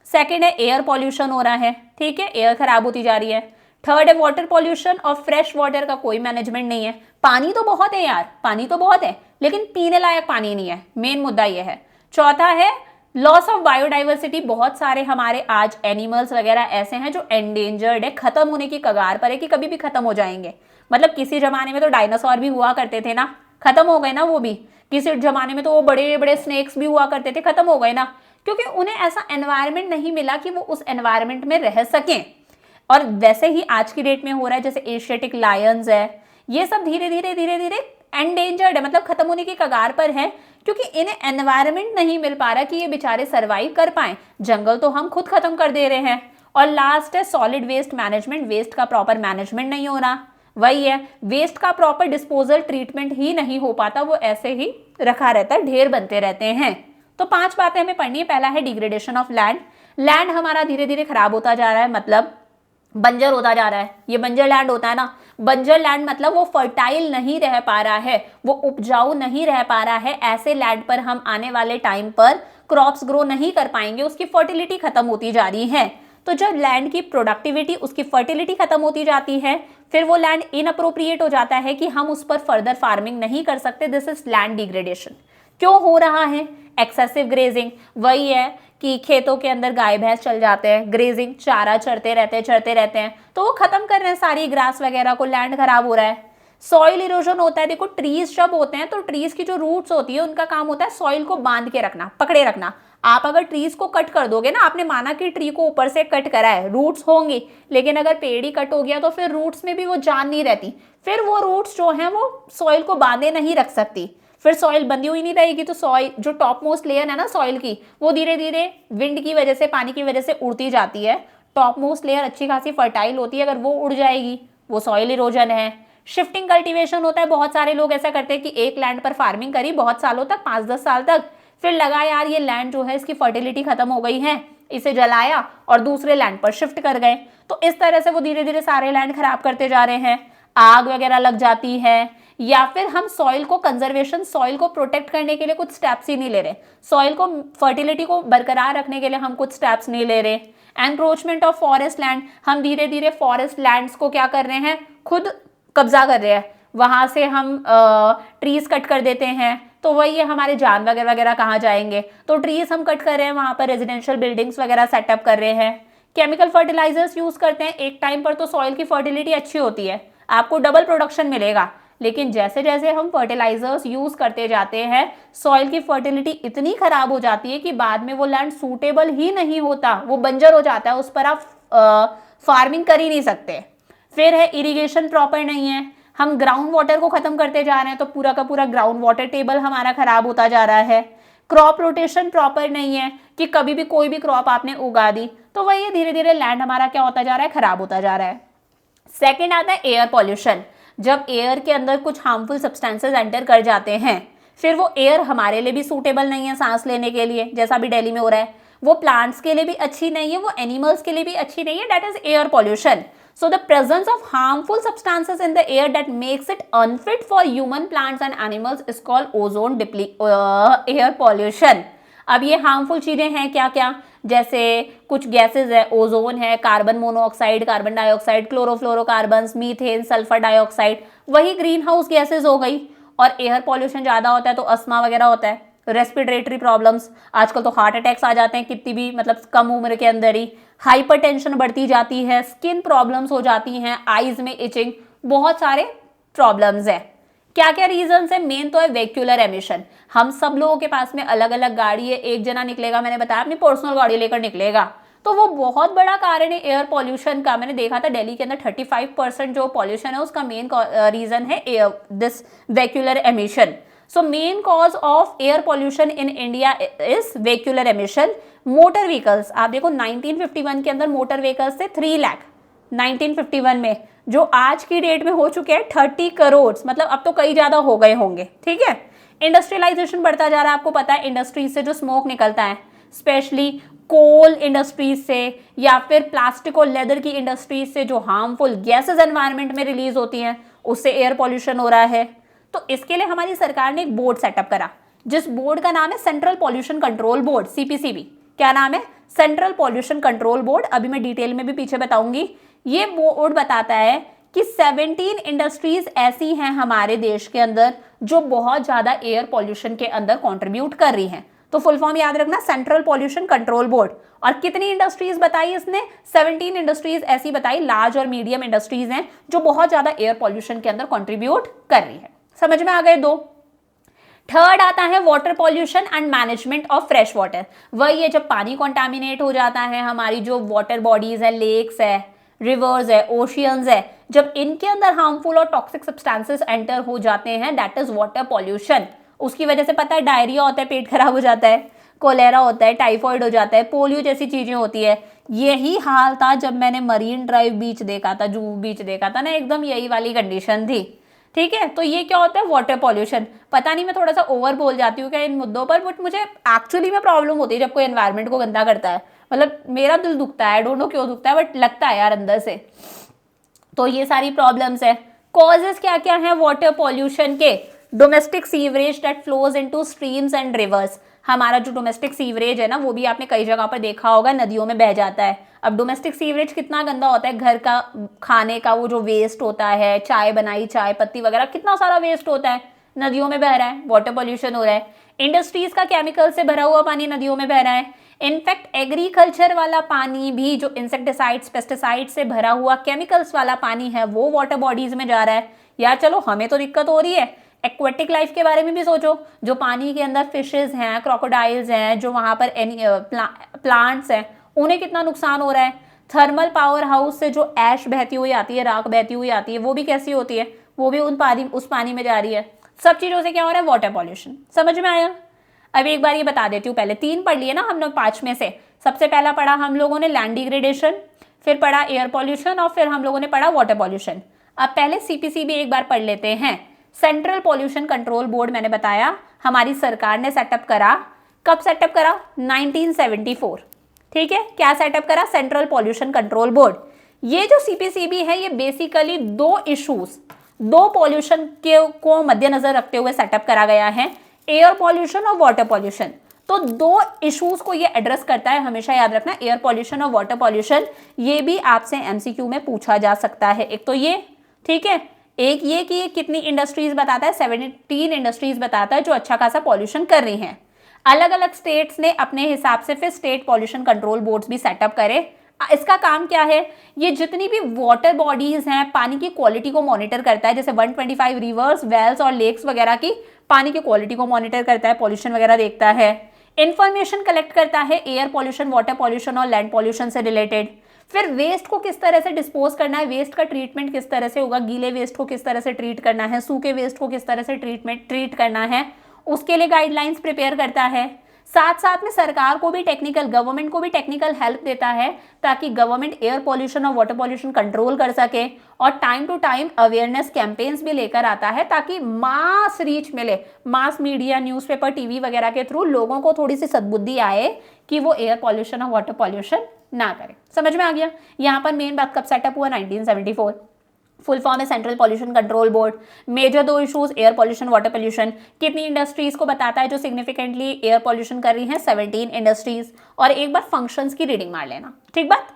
सेकेंड है एयर पॉल्यूशन हो रहा है, ठीक है, एयर खराब होती जा रही है। थर्ड है वाटर पॉल्यूशन, और फ्रेश वाटर का कोई मैनेजमेंट नहीं है। पानी तो बहुत है यार, पानी तो बहुत है, लेकिन पीने लायक पानी नहीं है, मेन मुद्दा यह है। चौथा है लॉस ऑफ बायोडाइवर्सिटी, बहुत सारे हमारे आज एनिमल्स वगैरह ऐसे हैं जो एंडेंजर्ड है, खत्म होने की कगार पर है कि कभी भी खत्म हो जाएंगे। मतलब किसी जमाने में तो डायनासोर भी हुआ करते थे ना, खत्म हो गए ना वो भी। किसी जमाने में तो वो बड़े बड़े स्नेक्स भी हुआ करते थे, खत्म हो गए ना, क्योंकि उन्हें ऐसा एनवायरनमेंट नहीं मिला कि वो उस एनवायरनमेंट में रह सकें। और वैसे ही आज की डेट में हो रहा है, जैसे एशियाटिक लायंस है, ये सब धीरे धीरे एंडेंजर्ड है, मतलब खत्म होने की कगार पर है, क्योंकि इन्हें एनवायरनमेंट नहीं मिल पा रहा कि ये बेचारे सरवाइव कर पाए। जंगल तो हम खुद खत्म कर दे रहे हैं। और लास्ट है सॉलिड वेस्ट मैनेजमेंट, वेस्ट का प्रॉपर मैनेजमेंट नहीं हो रहा। वही है, वेस्ट का प्रॉपर डिस्पोजल ट्रीटमेंट ही नहीं हो पाता, वो ऐसे ही रखा रहता है, ढेर बनते रहते हैं। तो 5 बातें हमें पढ़नी है। पहला है डिग्रेडेशन ऑफ लैंड, लैंड हमारा धीरे धीरे खराब होता जा रहा है, मतलब बंजर होता जा रहा है। ये बंजर लैंड होता है ना, बंजर लैंड मतलब वो फर्टाइल नहीं रह पा रहा है, वो उपजाऊ नहीं रह पा रहा है, ऐसे लैंड पर हम आने वाले टाइम पर क्रॉप्स ग्रो नहीं कर पाएंगे, उसकी फर्टिलिटी खत्म होती जा रही है। तो जब लैंड की प्रोडक्टिविटी, उसकी फर्टिलिटी खत्म होती जाती है, फिर वो लैंड इनअप्रोप्रिएट हो जाता है कि हम उस पर फर्दर फार्मिंग नहीं कर सकते। This is land degradation. क्यों हो रहा है? Excessive grazing. वही है कि खेतों के अंदर गाय भैंस चल जाते हैं, ग्रेजिंग, चारा चरते रहते हैं, तो वो खत्म कर रहे हैं सारी ग्रास वगैरह को, लैंड खराब हो रहा है। सॉइल इरोजन होता है। देखो ट्रीज जब होते हैं तो ट्रीज की जो रूट्स होती है उनका काम होता है सॉइल को बांध के रखना, पकड़े रखना। आप अगर ट्रीज को कट कर दोगे ना, आपने माना कि ट्री को ऊपर से कट करा है, रूट्स होंगी, लेकिन अगर पेड़ ही कट हो गया तो फिर रूट्स में भी वो जान नहीं रहती, फिर वो रूट्स जो हैं वो सॉइल को बांधे नहीं रख सकती, फिर सॉइल बंधी हुई नहीं रहेगी, तो सॉइल जो टॉप मोस्ट लेयर है ना सॉइल की, वो धीरे धीरे विंड की वजह से, पानी की वजह से उड़ती जाती है। टॉप मोस्ट लेयर अच्छी खासी फर्टाइल होती है, अगर वो उड़ जाएगी, वो सॉइल इरोजन है। शिफ्टिंग कल्टीवेशन होता है। बहुत सारे लोग ऐसा करते हैं कि एक लैंड पर फार्मिंग करी बहुत सालों तक, 5-10 साल तक, फिर लगा यार ये लैंड जो है इसकी फर्टिलिटी खत्म हो गई है, इसे जलाया और दूसरे लैंड पर शिफ्ट कर गए। तो इस तरह से वो धीरे धीरे सारे लैंड खराब करते जा रहे हैं। आग वगैरह लग जाती है, या फिर हम सॉइल को कंजर्वेशन, सॉइल को प्रोटेक्ट करने के लिए कुछ स्टेप्स ही नहीं ले रहे, सॉइल को, फर्टिलिटी को बरकरार रखने के लिए हम कुछ स्टेप्स नहीं ले रहे। एनक्रोचमेंट ऑफ फॉरेस्ट लैंड, हम धीरे धीरे फॉरेस्ट लैंड्स को क्या कर रहे हैं, खुद कब्जा कर रहे हैं, वहां से हम ट्रीज कट कर देते हैं, तो वही है हमारे जानवर वगैरह कहाँ जाएंगे, तो ट्रीज हम कट कर रहे हैं, वहां पर रेजिडेंशियल बिल्डिंग्स वगैरह सेटअप कर रहे हैं। केमिकल फर्टिलाइजर्स यूज करते हैं। एक टाइम पर तो सॉइल की फर्टिलिटी अच्छी होती है, आपको डबल प्रोडक्शन मिलेगा, लेकिन जैसे जैसे हम फर्टिलाइजर्स यूज करते जाते हैं, सॉइल की फर्टिलिटी इतनी खराब हो जाती है कि बाद में वो लैंड सूटेबल ही नहीं होता, वो बंजर हो जाता है, उस पर आप फार्मिंग कर ही नहीं सकते। फिर है इरिगेशन प्रॉपर नहीं है, हम ग्राउंड वाटर को खत्म करते जा रहे हैं, तो पूरा का पूरा ग्राउंड वाटर टेबल हमारा खराब होता जा रहा है। क्रॉप रोटेशन प्रॉपर नहीं है कि कभी भी कोई भी क्रॉप आपने उगा दी, तो वही धीरे धीरे लैंड हमारा क्या होता जा रहा है, खराब होता जा रहा है। सेकेंड आता है एयर पॉल्यूशन। जब एयर के अंदर कुछ हार्मफुल सब्सटेंसेस एंटर कर जाते हैं, फिर वो एयर हमारे लिए भी सूटेबल नहीं है सांस लेने के लिए, जैसा अभी दिल्ली में हो रहा है, वो प्लांट्स के लिए भी अच्छी नहीं है, वो एनिमल्स के लिए भी अच्छी नहीं है, that is air pollution. So the presence of harmful substances in the air that makes it unfit for human, plants and animals is called ozone air pollution. अब ये हार्मफुल चीजें हैं क्या क्या, जैसे कुछ गैसेज है, ओजोन है, carbon monoxide, carbon dioxide, chlorofluorocarbons, methane, sulphur dioxide, वही ग्रीन हाउस गैसेज हो गई। और एयर पॉल्यूशन ज़्यादा होता है तो अस्थमा वगैरह होता है, रेस्पिरेटरी प्रॉब्लम्स, आजकल तो हार्ट अटैक्स आ जाते हैं कितनी भी मतलब कम उम्र के अंदर ही, हाइपरटेंशन बढ़ती जाती है, स्किन प्रॉब्लम्स हो जाती हैं, आईज में इचिंग, बहुत सारे प्रॉब्लम्स है। क्या क्या रीजंस है? मेन तो है वेहिकुलर एमिशन। हम सब लोगों के पास में अलग अलग गाड़ी है, एक जना निकलेगा, मैंने बताया अपनी पर्सनल गाड़ी लेकर निकलेगा, तो वो बहुत बड़ा कारण है एयर पॉल्यूशन का। मैंने देखा था दिल्ली के अंदर 35% जो पॉल्यूशन है उसका मेन रीजन है this vehicular emission. So main cause of air pollution in India is vehicular emission. Motor vehicles, आप देखो 1951 के अंदर मोटर व्हीकल्स थे 3 लाख 1951 में, जो आज की डेट में हो चुके हैं 30 करोड़, मतलब अब तो कई ज्यादा हो गए होंगे। ठीक है, इंडस्ट्रियलाइजेशन बढ़ता जा रहा है, आपको पता है इंडस्ट्रीज से जो स्मोक निकलता है, स्पेशली कोल इंडस्ट्रीज से या फिर प्लास्टिक और लेदर की इंडस्ट्रीज से जो हार्मफुल गैसेज एनवायरनमेंट में रिलीज होती हैं, उससे एयर पॉल्यूशन हो रहा है। तो इसके लिए हमारी सरकार ने एक बोर्ड सेटअप करा, जिस बोर्ड का नाम है central pollution control board, CPCB. क्या नाम है? Central pollution control board. अभी मैं डिटेल में भी पीछे बताऊंगी। ये बोर्ड बताता है कि 17 इंडस्ट्रीज ऐसी हैं हमारे देश के अंदर जो बहुत ज्यादा एयर पॉल्यूशन के अंदर कंट्रीब्यूट कर रही हैं। तो फुल फॉर्म याद रखना, सेंट्रल पॉल्यूशन कंट्रोल बोर्ड। और कितनी इंडस्ट्रीज बताई इसने? 17 इंडस्ट्रीज ऐसी बताई, लार्ज और मीडियम इंडस्ट्रीज हैं जो बहुत ज्यादा एयर पॉल्यूशन के अंदर कंट्रीब्यूट कर रही है। समझ में आ गए दो। थर्ड आता है water pollution and management of fresh water. वही है जब पानी कॉन्टामिनेट हो जाता है, हमारी जो वाटर बॉडीज है, लेक्स है, रिवर्स है, ओशियंस है, जब इनके अंदर हार्मफुल और टॉक्सिक सब्सटेंसेस एंटर हो जाते हैं, दैट इज वाटर पॉल्यूशन। उसकी वजह से पता है डायरिया होता है, पेट खराब हो जाता है, कोलेरा होता है, टाइफॉइड हो जाता है, पोलियो जैसी चीजें होती है। यही हाल था जब मैंने मरीन ड्राइव बीच देखा था, जुहू बीच देखा था ना, एकदम यही वाली कंडीशन थी। ठीक है, तो ये क्या होता है? Water pollution. पता नहीं मैं थोड़ा सा ओवर बोल जाती हूँ क्या इन मुद्दों पर, बट मुझे एक्चुअली में प्रॉब्लम होती है जब कोई एनवायरनमेंट को गंदा करता है, मतलब मेरा दिल दुखता है, आई डोंट नो क्यों दुखता है, बट लगता है यार अंदर से। तो ये सारी प्रॉब्लम्स है। कॉजेज क्या क्या है वाटर पॉल्यूशन के? Domestic sewerage that flows into streams and reverse. हमारा जो डोमेस्टिक सीवरेज है ना, वो भी आपने कई जगह पर देखा होगा, नदियों में बह जाता है। अब डोमेस्टिक सीवरेज कितना गंदा होता है, घर का खाने का वो जो वेस्ट होता है, चाय बनाई, चाय पत्ती वगैरह, कितना सारा वेस्ट होता है, नदियों में बह रहा है, वाटर पॉल्यूशन हो रहा है। इंडस्ट्रीज का केमिकल से भरा हुआ पानी नदियों में बह रहा है। इनफैक्ट एग्रीकल्चर वाला पानी भी, जो इंसेक्टिसाइड्स पेस्टिसाइड से भरा हुआ केमिकल्स वाला पानी है, वो वाटर बॉडीज में जा रहा है। यार चलो, हमें तो दिक्कत हो रही है, एक्वेटिक लाइफ के बारे में भी सोचो। जो पानी के अंदर फिशेज हैं, क्रोकोडाइल्स हैं, जो वहाँ पर प्लांट्स हैं, उन्हें कितना नुकसान हो रहा है। थर्मल पावर हाउस से जो ऐश बहती हुई आती है, राख बहती हुई आती है, वो भी कैसी होती है, वो भी उस पानी में जा रही है। सब चीज़ों से क्या हो रहा है, वाटर पॉल्यूशन। समझ में आया? अभी एक बार ये बता देती हूँ, पहले 3 पढ़ लिए ना हम लोग 5 में से। सबसे पहला पढ़ा हम लोगों ने लैंड डिग्रेडेशन, फिर पढ़ा एयर पॉल्यूशन, और फिर हम लोगों ने पढ़ा वाटर पॉल्यूशन। अब पहले सीपीसीबी एक बार पढ़ लेते हैं। सेंट्रल पॉल्यूशन कंट्रोल बोर्ड मैंने बताया हमारी सरकार ने सेटअप करा। कब सेटअप करा? 1974। ठीक है, क्या सेटअप करा? Central pollution control board. ये जो सीपीसीबी है, ये बेसिकली 2 इश्यूज, 2 पॉल्यूशन के को मद्देनजर रखते हुए सेटअप करा गया है, एयर पॉल्यूशन और वाटर पॉल्यूशन। तो 2 इश्यूज को ये एड्रेस करता है, हमेशा याद रखना, एयर पॉल्यूशन और वाटर पॉल्यूशन। ये भी आपसे एमसीक्यू में पूछा जा सकता है। एक तो ये, ठीक है, एक ये कि ये कितनी इंडस्ट्रीज बताता है, 17 इंडस्ट्रीज बताता है जो अच्छा खासा पॉल्यूशन कर रही हैं। अलग अलग स्टेट्स ने अपने हिसाब से फिर स्टेट पॉल्यूशन कंट्रोल बोर्ड्स भी सेटअप करे। इसका काम क्या है? ये जितनी भी वाटर बॉडीज हैं, पानी की क्वालिटी को मॉनिटर करता है, जैसे 125 रिवर्स, वेल्स और लेक्स वगैरह की पानी की क्वालिटी को मॉनिटर करता है, पॉल्यूशन वगैरह देखता है, इंफॉर्मेशन कलेक्ट करता है एयर पॉल्यूशन, वाटर पॉल्यूशन और लैंड पॉल्यूशन से रिलेटेड। फिर वेस्ट को किस तरह से डिस्पोज करना है, वेस्ट का ट्रीटमेंट किस तरह से होगा, गीले वेस्ट को किस तरह से ट्रीट करना है, सूखे वेस्ट को किस तरह से ट्रीट करना है, उसके लिए गाइडलाइंस प्रिपेयर करता है। साथ साथ में सरकार को भी गवर्नमेंट को भी टेक्निकल हेल्प देता है, ताकि गवर्नमेंट एयर पॉल्यूशन और वाटर पॉल्यूशन कंट्रोल कर सके, और time to time awareness campaigns भी लेकर आता है, ताकि मास रीच मिले, मास मीडिया, न्यूज़पेपर, टीवी वगैरह के थ्रू लोगों को थोड़ी सी सद्बुद्धि आए कि वो एयर पॉल्यूशन और वाटर पॉल्यूशन ना करें। समझ में आ गया? यहाँ पर मेन बात कब सेटअप हुआ? 1974। फुल फॉर्म है central pollution control board. Major 2 issues, air pollution, water pollution. कितनी इंडस्ट्रीज को बताता है जो सिग्निफिकेंटली एयर पॉल्यूशन कर रही हैं? 17 इंडस्ट्रीज। और एक बार फंक्शंस की रीडिंग मार लेना, ठीक बात।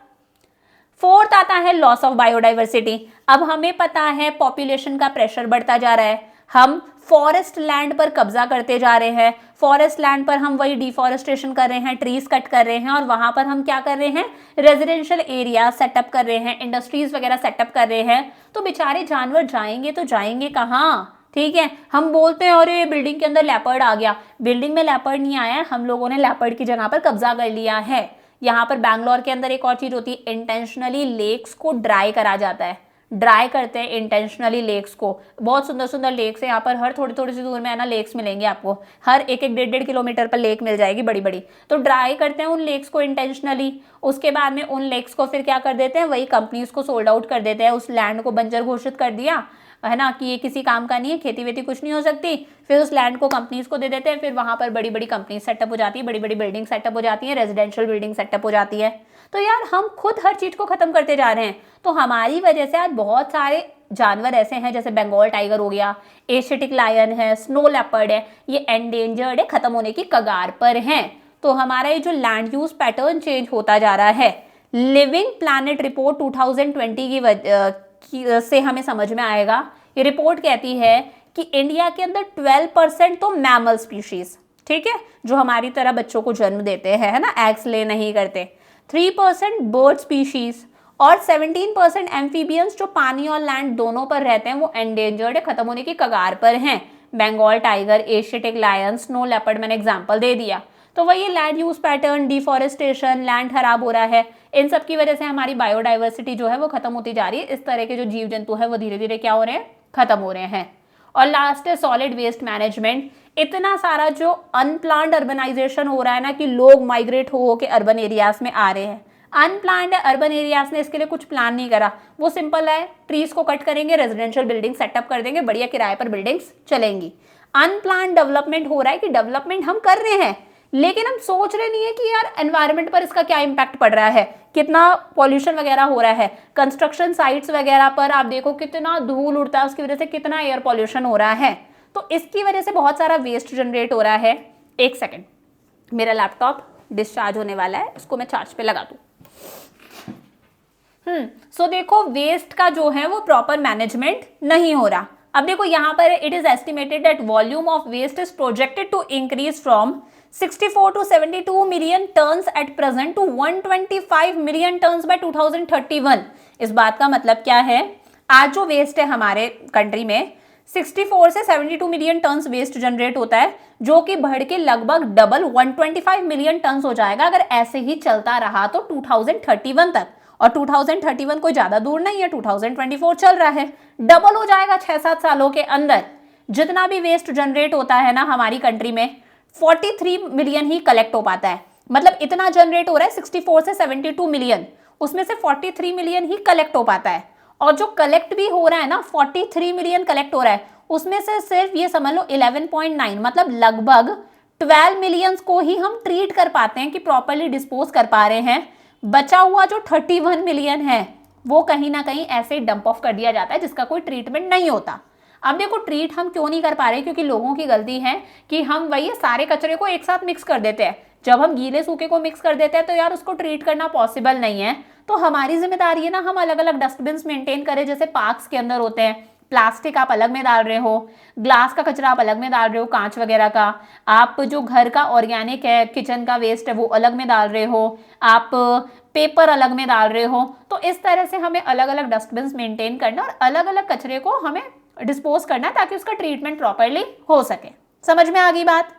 4th आता है लॉस ऑफ बायोडाइवर्सिटी। अब हमें पता है पॉपुलेशन का प्रेशर बढ़ता जा रहा है, हम फॉरेस्ट लैंड पर कब्जा करते जा रहे हैं, फॉरेस्ट लैंड पर हम वही डिफॉरेस्टेशन कर रहे हैं, ट्रीज कट कर रहे हैं, और वहां पर हम क्या कर रहे हैं? रेजिडेंशियल एरिया सेटअप कर रहे हैं, इंडस्ट्रीज वगैरह सेटअप कर रहे हैं। तो बेचारे जानवर जाएंगे तो जाएंगे कहाँ? ठीक है, हम बोलते हैं अरे बिल्डिंग के अंदर लेपर्ड आ गया। बिल्डिंग में लेपर्ड नहीं आया, हम लोगों ने लेपर्ड की जगह पर कब्जा कर लिया है। यहाँ पर बैंगलोर के अंदर एक और चीज होती है, इंटेंशनली लेक्स को ड्राई करा जाता है, ड्राई करते हैं इंटेंशनली लेक्स को। बहुत सुंदर सुंदर लेक्स है यहाँ पर, हर थोड़ी थोड़ी सी दूर में है ना लेक्स मिलेंगे आपको, हर 1-1, 1.5 किलोमीटर पर लेक मिल जाएगी बड़ी बड़ी। तो ड्राई करते हैं उन लेक्स को इंटेंशनली। उसके बाद में उन लेक्स को फिर क्या कर देते हैं, वही कंपनीज को सोल्ड आउट कर देते हैं, उस लैंड को बंजर घोषित कर दिया है ना, कि ये किसी काम का नहीं है, खेती वेती कुछ नहीं हो सकती। फिर उस लैंड को कंपनीज को दे देते हैं, फिर वहां पर बड़ी बड़ी कंपनी सेटअप हो जाती है, बड़ी बड़ी बिल्डिंग सेटअप हो जाती है, रेजिडेंशियल बिल्डिंग सेटअप हो जाती है। तो यार हम खुद हर चीज को खत्म करते जा रहे हैं। तो हमारी वजह से आज बहुत सारे जानवर ऐसे हैं, जैसे बंगाल टाइगर हो गया, एशियाटिक लायन है, स्नो लेपर्ड है, ये एंडेंजर्ड है, खत्म होने की कगार पर हैं। तो हमारा ये जो लैंड यूज पैटर्न चेंज होता जा रहा है, लिविंग प्लैनेट रिपोर्ट 2020 से हमें समझ में आएगा। ये रिपोर्ट कहती है कि इंडिया के अंदर 12% तो मैमल स्पीशीज, ठीक है, जो हमारी तरह बच्चों को जन्म देते हैं, है ना, एग्स ले नहीं करते, 3% बर्ड स्पीशीज और 17% एम्फीबियंस जो पानी और लैंड दोनों पर रहते हैं, वो एंडेंजर्ड है, खत्म होने की कगार पर हैं। Bengal tiger, Asiatic lion, snow leopard मैंने एग्जांपल दे दिया। तो वही land use pattern, deforestation, land खराब हो रहा है, इन सब की वजह से हमारी बायोडाइवर्सिटी जो है वो खत्म होती जा रही है। इस तरह के जो जीव जंतु है वो धीरे धीरे क्या हो रहे हैं? खत्म हो रहे हैं। और लास्ट है सॉलिड वेस्ट मैनेजमेंट। इतना सारा जो अनप्लान्ड अर्बनाइजेशन हो रहा है ना, कि लोग माइग्रेट हो के अर्बन एरियाज में आ रहे हैं, अनप्लान्ड है, अर्बन एरियाज ने इसके लिए कुछ प्लान नहीं करा, वो सिंपल है, ट्रीज को कट करेंगे, रेजिडेंशियल बिल्डिंग सेटअप कर देंगे, बढ़िया किराए पर बिल्डिंग्स चलेंगी। अनप्लान्ड डेवलपमेंट हो रहा है कि डेवलपमेंट हम कर रहे हैं, लेकिन हम सोच रहे नहीं है कि यार एनवायरनमेंट पर इसका क्या इम्पैक्ट पड़ रहा है, कितना पॉल्यूशन वगैरह हो रहा है। कंस्ट्रक्शन साइट्स वगैरह पर आप देखो कितना धूल उड़ता है, उसकी वजह से कितना एयर पॉल्यूशन हो रहा है, तो इसकी वजह से बहुत सारा वेस्ट जनरेट हो रहा है। एक सेकेंड, मेरा लैपटॉप डिस्चार्ज होने वाला है, इसको मैं चार्ज पे लगा दूं। सो देखो वेस्ट का जो है वो प्रॉपर मैनेजमेंट नहीं हो रहा। अब देखो यहाँ पर it is estimated that volume of waste is projected to increase from 64 to 72 million tons at present to 125 million tons by 2031। इस बात का मतलब क्या है, आज जो वेस्ट है हमारे कंट्री में 64 से 72 मिलियन टन्स वेस्ट जनरेट होता है, जो कि बढ़ के लगभग डबल 125 मिलियन टन्स हो जाएगा अगर ऐसे ही चलता रहा तो 2031 तक। और 2031 कोई ज्यादा दूर नहीं है, 2024 चल रहा है, डबल हो जाएगा 6-7 सालों के अंदर। जितना भी वेस्ट जनरेट होता है ना हमारी कंट्री में 43 मिलियन ही कलेक्ट हो पाता है। मतलब इतना जनरेट हो रहा है 64 से 72 मिलियन, उसमें से 43 मिलियन ही कलेक्ट हो पाता है। और जो कलेक्ट भी हो रहा है ना 43 मिलियन कलेक्ट हो रहा है, उसमें से सिर्फ ये समझ लो 11.9 मतलब लगभग 12 मिलियंस को ही हम ट्रीट कर पाते हैं कि प्रॉपरली डिस्पोज कर पा रहे हैं। बचा हुआ जो 31 मिलियन है वो कहीं ना कहीं ऐसे डंप ऑफ कर दिया जाता है जिसका कोई ट्रीटमेंट नहीं होता। अब देखो ट्रीट हम क्यों नहीं कर पा रहे, क्योंकि लोगों की गलती है कि हम वही सारे कचरे को एक साथ मिक्स कर देते हैं। जब हम गीले सूखे को मिक्स कर देते हैं तो यार उसको ट्रीट करना पॉसिबल नहीं है। तो हमारी जिम्मेदारी है ना हम अलग अलग डस्टबिन मेंटेन करें, जैसे पार्क्स के अंदर होते हैं। प्लास्टिक आप अलग में डाल रहे हो, ग्लास का कचरा आप अलग में डाल रहे हो, कांच वगैरह का, आप जो घर का ऑर्गेनिक है किचन का वेस्ट है वो अलग में डाल रहे हो, आप पेपर अलग में डाल रहे हो। तो इस तरह से हमें अलग अलग डस्टबिन मेंटेन करना और अलग अलग कचरे को हमें डिस्पोज करना ताकि उसका ट्रीटमेंट प्रॉपरली हो सके। समझ में आ गई बात।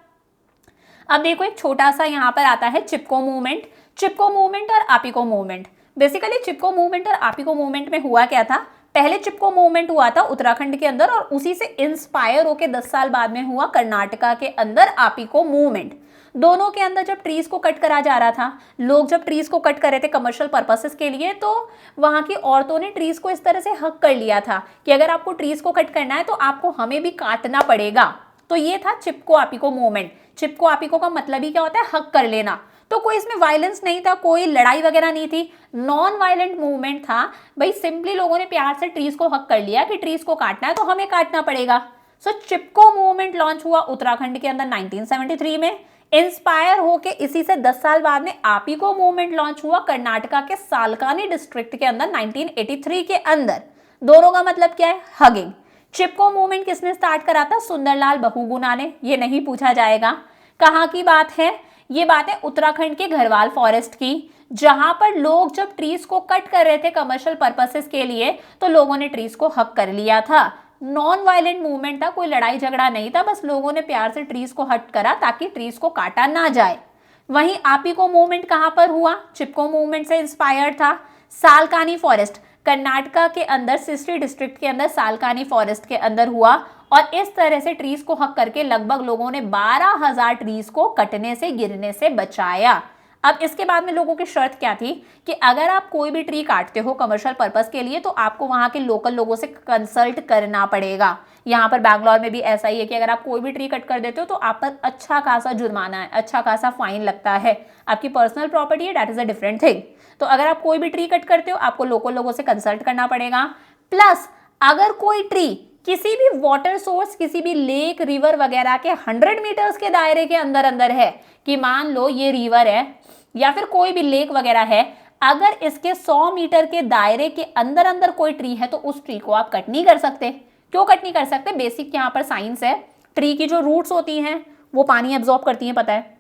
अब देखो एक छोटा सा यहाँ पर आता है चिपको मूवमेंट। चिपको मूवमेंट और आपिको मूवमेंट। बेसिकली चिपको मूवमेंट और आपिको मूवमेंट में हुआ क्या था, पहले चिपको मूवमेंट हुआ था उत्तराखंड के अंदर और उसी से इंस्पायर होकर 10 साल बाद में हुआ कर्नाटका के अंदर आपिको मूवमेंट। दोनों के अंदर जब ट्रीज को कट करा जा रहा था, लोग जब ट्रीज को कट कर रहे थे कमर्शियल पर्पसेस के लिए, तो वहां की औरतों ने ट्रीज को इस तरह से हक कर लिया था कि अगर आपको ट्रीज को कट करना है तो आपको हमें भी काटना पड़ेगा। तो ये था चिपको आपिको मूवमेंट। चिपको आपिको का मतलब ही क्या होता है, हक कर लेना। तो कोई इसमें वायलेंस नहीं था, कोई लड़ाई वगैरह नहीं थी, नॉन वायलेंट मूवमेंट था। भाई सिंपली लोगों ने प्यार से ट्रीज को हक कर लिया कि ट्रीज को काटना है तो हमें काटना पड़ेगा। सो चिपको मूवमेंट लॉन्च हुआ उत्तराखंड के अंदर 1973 में। इंस्पायर होके इसी से 10 साल बाद में आपिको मूवमेंट लॉन्च हुआ कर्नाटका के सालकानी डिस्ट्रिक्ट के अंदर 1983 के अंदर। दोनों का मतलब क्या है, हगिंग। चिपको मूवमेंट किसने स्टार्ट करा था, सुंदरलाल बहुगुणा ने। ये नहीं पूछा जाएगा। कहाँ की बात है, ये बात है उत्तराखंड के घरवाल फॉरेस्ट की, जहां पर लोग जब ट्रीज को कट कर रहे थे कमर्शियल पर्पसेस के लिए तो लोगों ने ट्रीज को हक कर लिया था। नॉन वायलेंट मूवमेंट था, कोई लड़ाई झगड़ा नहीं था, बस लोगों ने प्यार से ट्रीज को हट करा ताकि ट्रीज को काटा ना जाए। वहीं आपिको मूवमेंट कहां पर हुआ, चिपको मूवमेंट से इंस्पायर्ड था। सालकानी फॉरेस्ट कर्नाटका के अंदर सिस्टी डिस्ट्रिक्ट के अंदर सालकानी फॉरेस्ट के अंदर हुआ और इस तरह से ट्रीज को हक करके लगभग लोगों ने 12,000 ट्रीज को कटने से गिरने से बचाया। अब इसके बाद में लोगों की शर्त क्या थी कि अगर आप कोई भी ट्री काटते हो कमर्शियल पर्पस के लिए तो आपको वहां के लोकल लोगों से कंसल्ट करना पड़ेगा। यहाँ पर बैंगलोर में भी ऐसा ही है कि अगर आप कोई भी ट्री कट कर देते हो तो आप पर अच्छा खासा जुर्माना है, अच्छा खासा फाइन लगता है। आपकी पर्सनल प्रॉपर्टी है, that is a different thing. तो अगर आप कोई भी ट्री कट करते हो आपको लोकल लोगों से कंसल्ट करना पड़ेगा। प्लस अगर कोई ट्री किसी भी वाटर सोर्स, किसी भी लेक रिवर वगैरह के 100 मीटर्स के दायरे के अंदर अंदर है, कि मान लो ये रिवर है या फिर कोई भी लेक वगैरह है, अगर इसके 100 मीटर के दायरे के अंदर अंदर कोई ट्री है तो उस ट्री को आप कट नहीं कर सकते। क्यों कट नहीं कर सकते, बेसिक यहाँ पर साइंस है। ट्री की जो रूट्स होती हैं वो पानी एब्जॉर्ब करती हैं, पता है,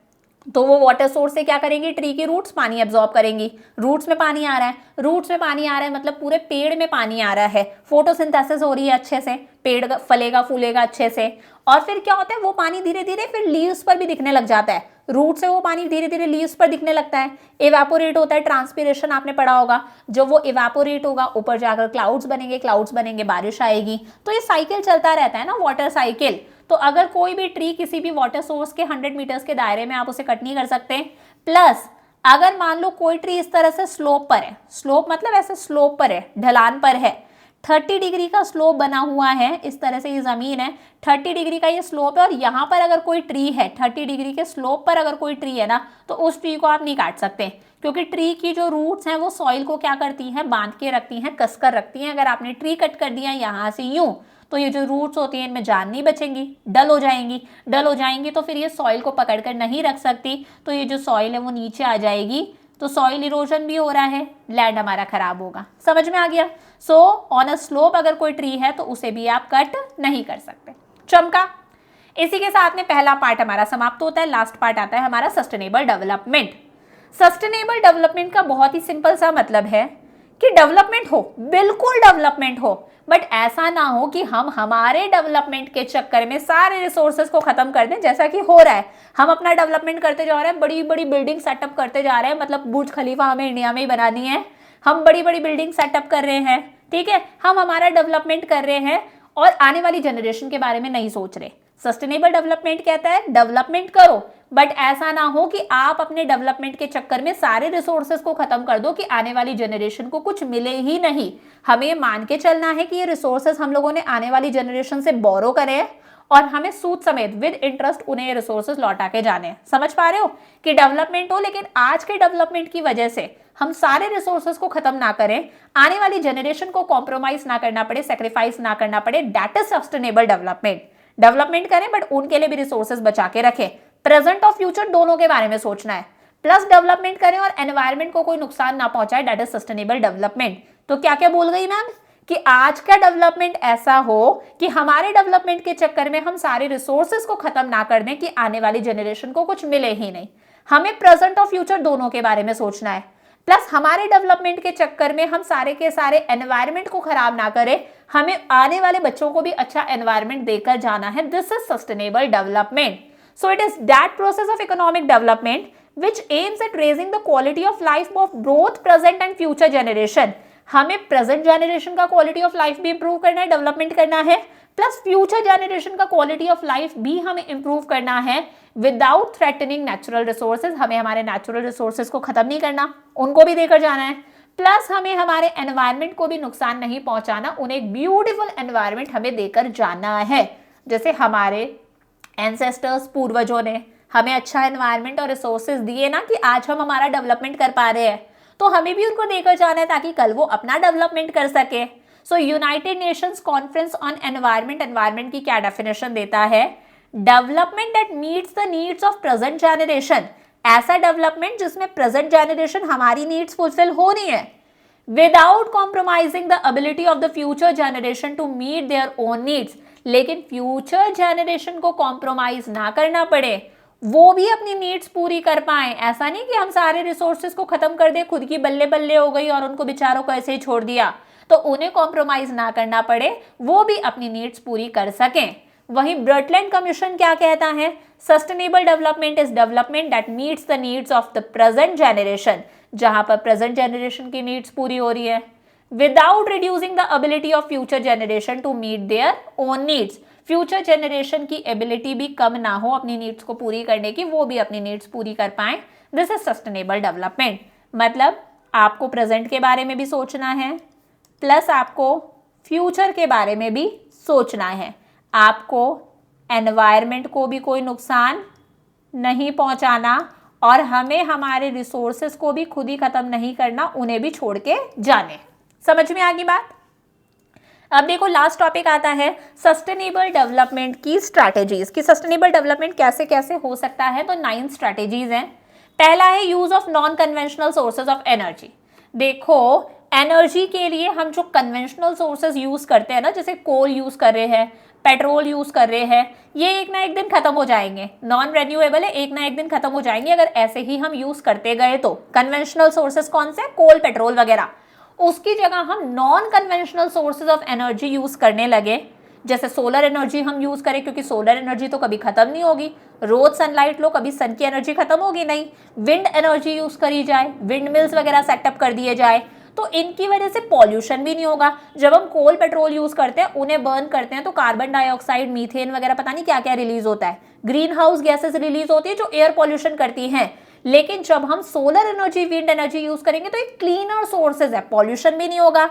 तो वो वाटर सोर्स से क्या करेंगी, ट्री की रूट्स पानी एब्जॉर्ब करेंगी। रूट्स में पानी आ रहा है, रूट्स में पानी आ रहा है मतलब पूरे पेड़ में पानी आ रहा है, फोटोसिंथेसिस हो रही है अच्छे से, पेड़ फलेगा फूलेगा अच्छे से। और फिर क्या होता है, वो पानी धीरे धीरे फिर लीव्स पर भी दिखने लग जाता है। रूट से वो पानी धीरे धीरे लीव्स पर दिखने लगता है, इवेपोरेट होता है, ट्रांसपिरेशन आपने पढ़ा होगा। जब वो इवेपोरेट होगा ऊपर जाकर क्लाउड्स बनेंगे, क्लाउड्स बनेंगे बारिश आएगी। तो ये साइकिल चलता रहता है ना, वाटर साइकिल। तो अगर कोई भी ट्री किसी भी वाटर सोर्स के 100 मीटर्स के दायरे में आप उसे कट नहीं कर सकते। प्लस अगर मान लो कोई ट्री इस तरह से स्लोप पर है, स्लोप मतलब ऐसे स्लोप पर है, ढलान पर है, 30 डिग्री का स्लोप बना हुआ है, इस तरह से ये ज़मीन है, 30 डिग्री का ये स्लोप है और यहाँ पर अगर कोई ट्री है, 30 डिग्री के स्लोप पर अगर कोई ट्री है ना, तो उस ट्री को आप नहीं काट सकते, क्योंकि ट्री की जो रूट्स हैं वो सॉइल को क्या करती हैं, बांध के रखती हैं, कस कर रखती हैं। अगर आपने ट्री कट कर दिया यहाँ से यूँ, तो ये जो रूट्स होती हैं इनमें जान नहीं बचेंगी, डल हो जाएंगी, तो फिर ये सॉइल को पकड़ कर नहीं रख सकती, तो ये जो सॉइल है वो नीचे आ जाएगी, तो सॉइल इरोजन भी हो रहा है, लैंड हमारा खराब होगा। समझ में आ गया? सो ऑन अ स्लोप अगर कोई ट्री है तो उसे भी आप कट नहीं कर सकते। चमका। इसी के साथ में पहला पार्ट हमारा समाप्त होता है। लास्ट पार्ट आता है हमारा सस्टेनेबल डेवलपमेंट। सस्टेनेबल डेवलपमेंट का बहुत ही सिंपल सा मतलब है कि डेवलपमेंट हो, बिल्कुल डेवलपमेंट हो, बट ऐसा ना हो कि हम हमारे डेवलपमेंट के चक्कर में सारे रिसोर्सेज को खत्म कर दें, जैसा कि हो रहा है। हम अपना डेवलपमेंट करते जा रहे हैं, बड़ी बड़ी बिल्डिंग सेटअप करते जा रहे हैं, मतलब बुर्ज खलीफा हमें इंडिया में ही बनानी है, हम बड़ी बड़ी बिल्डिंग सेटअप कर रहे हैं, ठीक है, हम हमारा डेवलपमेंट कर रहे हैं और आने वाली जनरेशन के बारे में नहीं सोच रहे। सस्टेनेबल डेवलपमेंट कहता है डेवलपमेंट करो, बट ऐसा ना हो कि आप अपने डेवलपमेंट के चक्कर में सारे रिसोर्सेज को खत्म कर दो कि आने वाली जनरेशन को कुछ मिले ही नहीं। हमें मान के चलना है कि ये रिसोर्सेज हम लोगों ने आने वाली जनरेशन से बोरो करे हैं और हमें सूद समेत विद इंटरेस्ट उन्हें ये रिसोर्सेज लौटा के जाने हैं। समझ पा रहे हो कि डेवलपमेंट हो, लेकिन आज के डेवलपमेंट की वजह से हम सारे रिसोर्सेज को खत्म ना करें, आने वाली जनरेशन को कॉम्प्रोमाइज ना करना पड़े, सेक्रीफाइस ना करना पड़े, that is sustainable development. Development करें बट उनके लिए भी रिसोर्सेज बचा के रखें, प्रेजेंट और फ्यूचर दोनों के बारे में सोचना है, प्लस डेवलपमेंट करें और एनवायरमेंट को कोई नुकसान ना पहुंचाए, दैट इज सस्टेनेबल डेवलपमेंट। तो क्या क्या बोल गई मैम कि आज का डेवलपमेंट ऐसा हो कि हमारे डेवलपमेंट के चक्कर में हम सारे रिसोर्सेज को खत्म ना कर दें कि आने वाली जनरेशन को कुछ मिले ही नहीं। हमें प्रेजेंट और फ्यूचर दोनों के बारे में सोचना है, प्लस हमारे डेवलपमेंट के चक्कर में हम सारे के सारे एनवायरमेंट को खराब ना करें, हमें आने वाले बच्चों को भी अच्छा एनवायरमेंट देकर जाना है। This is sustainable development. So it is that process of economic development which aims at raising the quality of life of both present and future generation। हमें प्रेजेंट जनरेशन का क्वालिटी ऑफ लाइफ भी improve करना है, development करना है, plus future generation का quality of life भी हमें इंप्रूव करना है विदाउट थ्रेटनिंग नेचुरल रिसोर्सेज। हमें हमारे नेचुरल रिसोर्सेज को खत्म नहीं करना, उनको भी देकर जाना है, प्लस हमें हमारे एनवायरमेंट को भी नुकसान नहीं पहुंचाना, उन्हें एक ब्यूटीफुल एनवायरमेंट हमें देकर जाना है। जैसे हमारे एंसेस्टर्स, पूर्वजों ने हमें अच्छा एनवायरमेंट और रिसोर्सेज दिए ना कि आज हम हमारा डेवलपमेंट कर पा रहे हैं, तो हमें भी उनको देकर जाना है ताकि कल वो अपना डेवलपमेंट कर सके। So United Nations conference on environment की क्या डेफिनेशन देता है? Development that meets the needs of present generation. ऐसा डेवलपमेंट जिसमें प्रेजेंट जनरेशन हमारी नीड्स फुलफिल हो रही है without compromising the ability of the future generation to meet their own needs. लेकिन फ्यूचर जनरेशन को कॉम्प्रोमाइज ना करना पड़े, वो भी अपनी नीड्स पूरी कर पाए। ऐसा नहीं कि हम सारे रिसोर्सेज को खत्म कर दे, खुद की बल्ले बल्ले हो गई और उनको बेचारों को ऐसे ही छोड़ दिया, तो उन्हें कॉम्प्रोमाइज ना करना पड़े, वो भी अपनी नीड्स पूरी कर सकें। वहीं ब्रटलैंड कमीशन क्या कहता है? Sustainable development is development that meets the needs of the present generation, जहां पर प्रेजेंट जनरेशन की नीड्स पूरी हो रही है without reducing the ability of future generation to meet their own needs. Future generation की एबिलिटी भी कम ना हो अपनी नीड्स को पूरी करने की, वो भी अपनी नीड्स पूरी कर पाए। This is sustainable development. मतलब आपको प्रेजेंट के बारे में भी सोचना है, प्लस आपको फ्यूचर के बारे में भी सोचना है, आपको एनवायरनमेंट को भी कोई नुकसान नहीं पहुंचाना और हमें हमारे रिसोर्सेज को भी खुद ही खत्म नहीं करना, उन्हें भी छोड़ के जाने। समझ में आ गई बात? अब देखो लास्ट टॉपिक आता है सस्टेनेबल डेवलपमेंट की स्ट्रैटेजीज कि सस्टेनेबल डेवलपमेंट कैसे कैसे हो सकता है। तो 9 स्ट्रैटेजीज हैं। पहला है use of non conventional sources of energy. देखो एनर्जी के लिए हम जो कन्वेंशनल सोर्सेज यूज करते हैं ना, जैसे कोल यूज कर रहे हैं, पेट्रोल यूज कर रहे हैं, ये एक ना एक दिन खत्म हो जाएंगे। नॉन रेन्यूएबल है, एक ना एक दिन खत्म हो जाएंगे अगर ऐसे ही हम यूज करते गए तो। कन्वेंशनल सोर्सेज कौन से? कोल, पेट्रोल वगैरह। उसकी जगह हम non conventional sources of energy use करने लगे, जैसे सोलर एनर्जी हम यूज करें, क्योंकि सोलर एनर्जी तो कभी खत्म नहीं होगी। रोज सनलाइट लो, कभी सन की एनर्जी खत्म होगी नहीं। विंड एनर्जी यूज करी जाए, विंड मिल्स वगैरह सेटअप कर दिए जाए, तो इनकी वजह से पॉल्यूशन भी नहीं होगा। जब हम कोल, पेट्रोल यूज करते हैं, उन्हें बर्न करते हैं, तो कार्बन डाइऑक्साइड, मीथेन वगैरह पता नहीं क्या क्या रिलीज होता है, ग्रीन हाउस गैसेस रिलीज होती है जो एयर पॉल्यूशन करती हैं। लेकिन जब हम solar energy, wind energy use करेंगे तो एक क्लीनर सोर्सेज है, पॉल्यूशन भी नहीं होगा,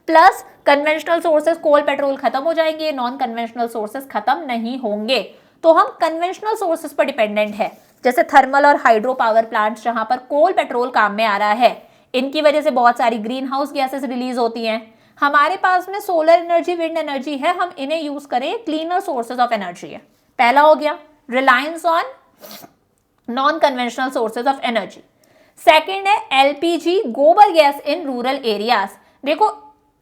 plus conventional sources coal petrol खत्म हो जाएंगे, नॉन कन्वेंशनल सोर्सेज खत्म नहीं होंगे, तो हम कन्वेंशनल सोर्सेज पर डिपेंडेंट है, जैसे थर्मल और हाइड्रो पावर प्लांट्स जहां पर कोल पेट्रोल काम में आ रहा है, इनकी वजह से बहुत सारी ग्रीन हाउस गैसेस रिलीज होती हैं। हमारे पास में सोलर एनर्जी, विंड एनर्जी है, हम इन्हें यूज करें, क्लीनर सोर्सेज ऑफ एनर्जी है। पहला हो गया reliance on non conventional sources of energy. Second है एलपीजी गोबर गैस इन रूरल एरियाज। देखो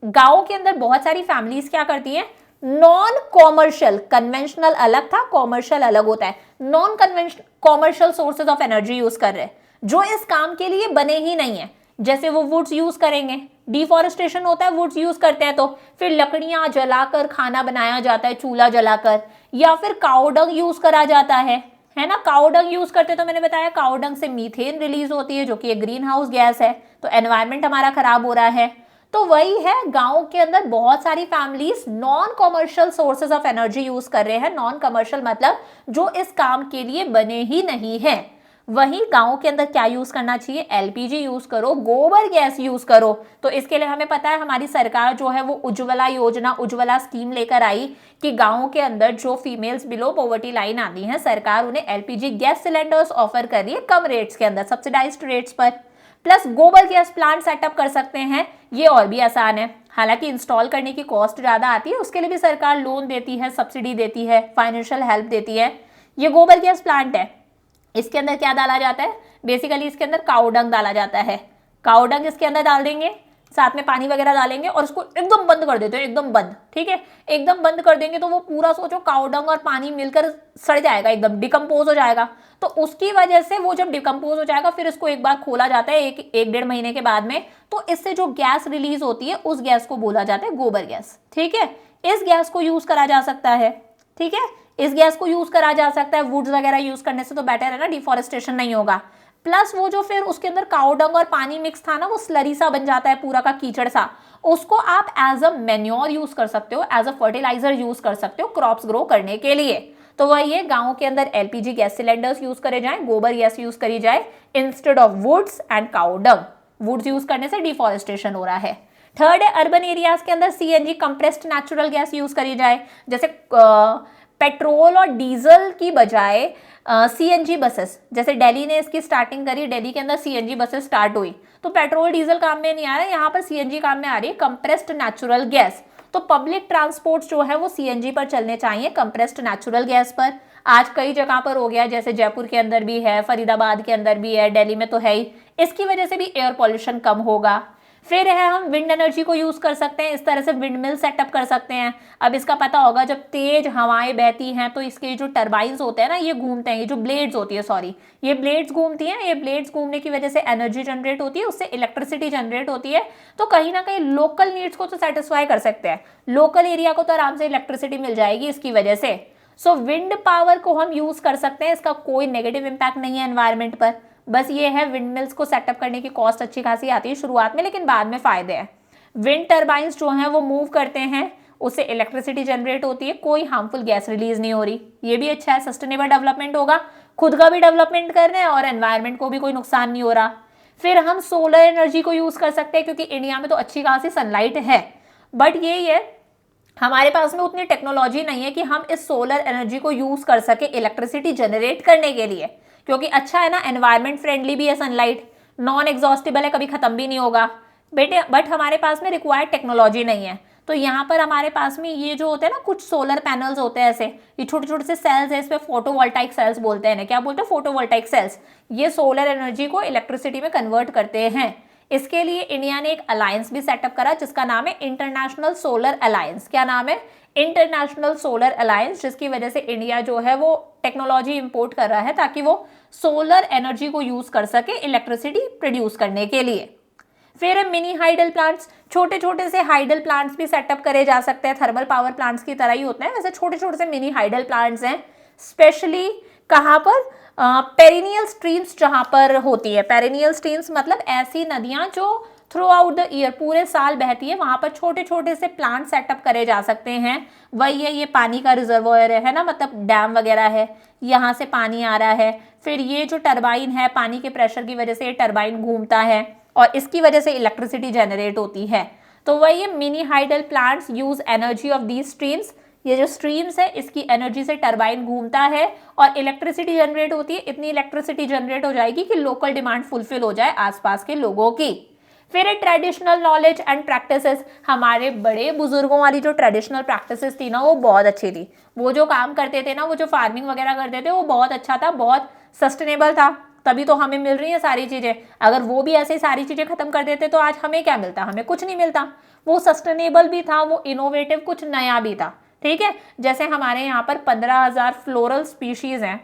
गांव के अंदर बहुत सारी फैमिलीज क्या करती हैं, नॉन कॉमर्शियल, कन्वेंशनल अलग था, कॉमर्शियल अलग होता है, non conventional commercial sources of energy use कर रहे हैं जो इस काम के लिए बने ही नहीं है। जैसे वो वुड्स यूज करेंगे, डिफॉरेस्टेशन होता है, वुड्स यूज करते हैं, तो फिर लकड़ियां जलाकर खाना बनाया जाता है, चूल्हा जलाकर, या फिर काउडंग यूज करा जाता है ना। काउडंग यूज करते तो मैंने बताया काउडंग से मीथेन रिलीज होती है जो कि एक ग्रीन हाउस गैस है, तो एनवायरमेंट हमारा खराब हो रहा है। तो वही है, गांव के अंदर बहुत सारी families non commercial sources of energy use कर रहे हैं। नॉन कमर्शियल मतलब जो इस काम के लिए बने ही नहीं है। वही गांव के अंदर क्या यूज करना चाहिए, एलपीजी यूज करो, गोबर गैस यूज करो। तो इसके लिए हमें पता है हमारी सरकार जो है वो उज्ज्वला योजना, उज्ज्वला स्कीम लेकर आई कि गांव के अंदर जो फीमेल्स बिलो पॉवर्टी लाइन आती हैं, सरकार उन्हें एलपीजी गैस सिलेंडर्स ऑफर कर रही है कम रेट्स के अंदर, सब्सिडाइज्ड रेट्स पर। प्लस गोबर गैस प्लांट सेटअप कर सकते हैं, ये और भी आसान है। हालांकि इंस्टॉल करने की कॉस्ट ज्यादा आती है, उसके लिए भी सरकार लोन देती है, सब्सिडी देती है, फाइनेंशियल हेल्प देती है। ये गोबर गैस प्लांट है, इसके अंदर क्या डाला जाता है, बेसिकली इसके अंदर काउडंग डाला जाता है। काउडंग इसके अंदर डाल देंगे, साथ में पानी वगैरह डालेंगे और उसको एकदम बंद कर देते हैं, एकदम बंद, ठीक है, एकदम बंद कर देंगे तो वो पूरा सोचो काउडंग और पानी मिलकर सड़ जाएगा, एकदम डिकम्पोज हो जाएगा। तो उसकी वजह से वो जब डिकम्पोज हो जाएगा फिर इसको एक बार खोला जाता है एक डेढ़ महीने के बाद में, तो इससे जो गैस रिलीज होती है उस गैस को बोला जाता है गोबर गैस, ठीक है। इस गैस को यूज करा जा सकता है, ठीक है, इस गैस को यूज करा जा सकता है। वुड्स वगैरह यूज करने से तो बेटर है ना, डिफॉरेस्टेशन नहीं होगा। प्लस वो जो फिर उसके अंदर काउडंग और पानी मिक्स था ना, वो स्लरी सा बन जाता है, पूरा का कीचड़ सा, उसको आप एज अ मैन्योर यूज कर सकते हो, एज अ फर्टिलाइजर यूज कर सकते हो क्रॉप्स ग्रो करने के लिए। तो वही है, गांव के अंदर एलपीजी गैस सिलेंडर्स यूज करे जाए, गोबर गैस यूज करी जाए instead of woods and cow dung. Woods use करने से डिफॉरेस्टेशन हो रहा है। थर्ड है अर्बन एरियाज के अंदर CNG compressed natural gas use करी जाए, जैसे पेट्रोल और डीजल की बजाय सीएनजी बसेस, जैसे दिल्ली ने इसकी स्टार्टिंग करी, दिल्ली के अंदर सीएनजी बसेस स्टार्ट हुई, तो पेट्रोल डीजल काम में नहीं आ रहा है, यहाँ पर सीएनजी काम में आ रही है, कंप्रेस्ड नेचुरल गैस। तो पब्लिक ट्रांसपोर्ट जो है वो सीएनजी पर चलने चाहिए, कंप्रेस्ड नेचुरल गैस पर। आज कई जगह पर हो गया, जैसे जयपुर के अंदर भी है, फरीदाबाद के अंदर भी है, दिल्ली में तो है ही। इसकी वजह से भी एयर पॉल्यूशन कम होगा। फिर है हम विंड एनर्जी को यूज कर सकते हैं, इस तरह से विंड मिल सेटअप कर सकते हैं। अब इसका पता होगा, जब तेज हवाएं बहती हैं तो इसके जो टरबाइंस होते हैं ना, ये घूमते हैं, ये जो ब्लेड्स होती है, सॉरी, ये ब्लेड्स घूमती हैं, ये ब्लेड्स घूमने की वजह से एनर्जी जनरेट होती है, उससे इलेक्ट्रिसिटी जनरेट होती है। तो कहीं ना कहीं लोकल नीड्स को तो सेटिस्फाई कर सकते हैं, लोकल एरिया को तो आराम से इलेक्ट्रिसिटी मिल जाएगी इसकी वजह से। सो विंड पावर को हम यूज कर सकते हैं, इसका कोई नेगेटिव इंपैक्ट नहीं है एनवायरमेंट पर। बस ये है, विंड मिल्स को सेटअप करने की कॉस्ट अच्छी खासी आती है शुरुआत में, लेकिन बाद में फायदे हैं। विंड टरबाइंस जो हैं वो मूव करते हैं, उससे इलेक्ट्रिसिटी जनरेट होती है, कोई हार्मफुल गैस रिलीज नहीं हो रही, ये भी अच्छा है, सस्टेनेबल डेवलपमेंट होगा, खुद का भी डेवलपमेंट कर रहे हैं और एनवायरमेंट को भी कोई नुकसान नहीं हो रहा। फिर हम सोलर एनर्जी को यूज कर सकते हैं, क्योंकि इंडिया में तो अच्छी खासी सनलाइट है, बट यही है हमारे पास में उतनी टेक्नोलॉजी नहीं है कि हम इस सोलर एनर्जी को यूज कर सके इलेक्ट्रिसिटी जनरेट करने के लिए, क्योंकि अच्छा है ना, एनवायरमेंट फ्रेंडली भी है सनलाइट, नॉन एग्जॉस्टिबल है, कभी खत्म भी नहीं होगा बेटे, बट हमारे पास में रिक्वायर्ड टेक्नोलॉजी नहीं है। तो यहाँ पर हमारे पास में ये जो होते हैं ना, कुछ सोलर पैनल्स होते हैं ऐसे, ये छोटे छोटे से सेल्स है, इस पे फोटोवोल्टाइक सेल्स बोलते हैं, क्या बोलते हैं, फोटोवोल्टाइक सेल्स। ये सोलर एनर्जी को इलेक्ट्रिसिटी में कन्वर्ट करते हैं। इसके लिए इंडिया ने एक अलायंस भी सेटअप करा जिसका नाम है इंटरनेशनल सोलर अलायंस। क्या नाम है, इंटरनेशनल सोलर अलायंस, जिसकी वजह से इंडिया जो है वो टेक्नोलॉजी इंपोर्ट कर रहा है ताकि वो सोलर एनर्जी को यूज कर सके इलेक्ट्रिसिटी प्रोड्यूस करने के लिए। फिर मिनी हाइडल प्लांट्स, छोटे छोटे से हाइडल प्लांट्स भी सेटअप करे जा सकते हैं, थर्मल पावर प्लांट्स की तरह ही होते हैं, वैसे छोटे छोटे से मिनी हाइडल प्लांट्स हैं। स्पेशली कहाँ पर, पेरिनियल स्ट्रीम्स जहाँ पर होती है, पेरिनियल स्ट्रीम्स मतलब ऐसी नदियाँ जो थ्रू आउट द ईयर पूरे साल बहती है, वहाँ पर छोटे छोटे से प्लांट सेटअप करे जा सकते हैं। वही है, ये पानी का रिजर्वोयर है ना, मतलब डैम वगैरह है, यहाँ से पानी आ रहा है, फिर ये जो टरबाइन है, पानी के प्रेशर की वजह से ये टरबाइन घूमता है और इसकी वजह से इलेक्ट्रिसिटी जनरेट होती है। तो वही है, mini hydel plants use energy of these streams. ये जो स्ट्रीम्स है इसकी एनर्जी से टरबाइन घूमता है और इलेक्ट्रिसिटी जनरेट होती है। इतनी इलेक्ट्रिसिटी जनरेट हो जाएगी कि लोकल डिमांड फुलफिल हो जाए आसपास के लोगों की। फिर एक ट्रेडिशनल नॉलेज एंड प्रैक्टिसेस, हमारे बड़े बुजुर्गों वाली जो ट्रेडिशनल प्रैक्टिसेस थी ना वो बहुत अच्छी थी। वो जो काम करते थे ना, वो जो फार्मिंग वगैरह करते थे वो बहुत अच्छा था, बहुत सस्टेनेबल था, तभी तो हमें मिल रही है सारी चीजें। अगर वो भी ऐसे ही सारी चीजें खत्म कर देते तो आज हमें क्या मिलता, हमें कुछ नहीं मिलता। वो सस्टेनेबल भी था, वो इनोवेटिव कुछ नया भी था, ठीक है। जैसे हमारे यहाँ पर 15,000 फ्लोरल स्पीशीज हैं,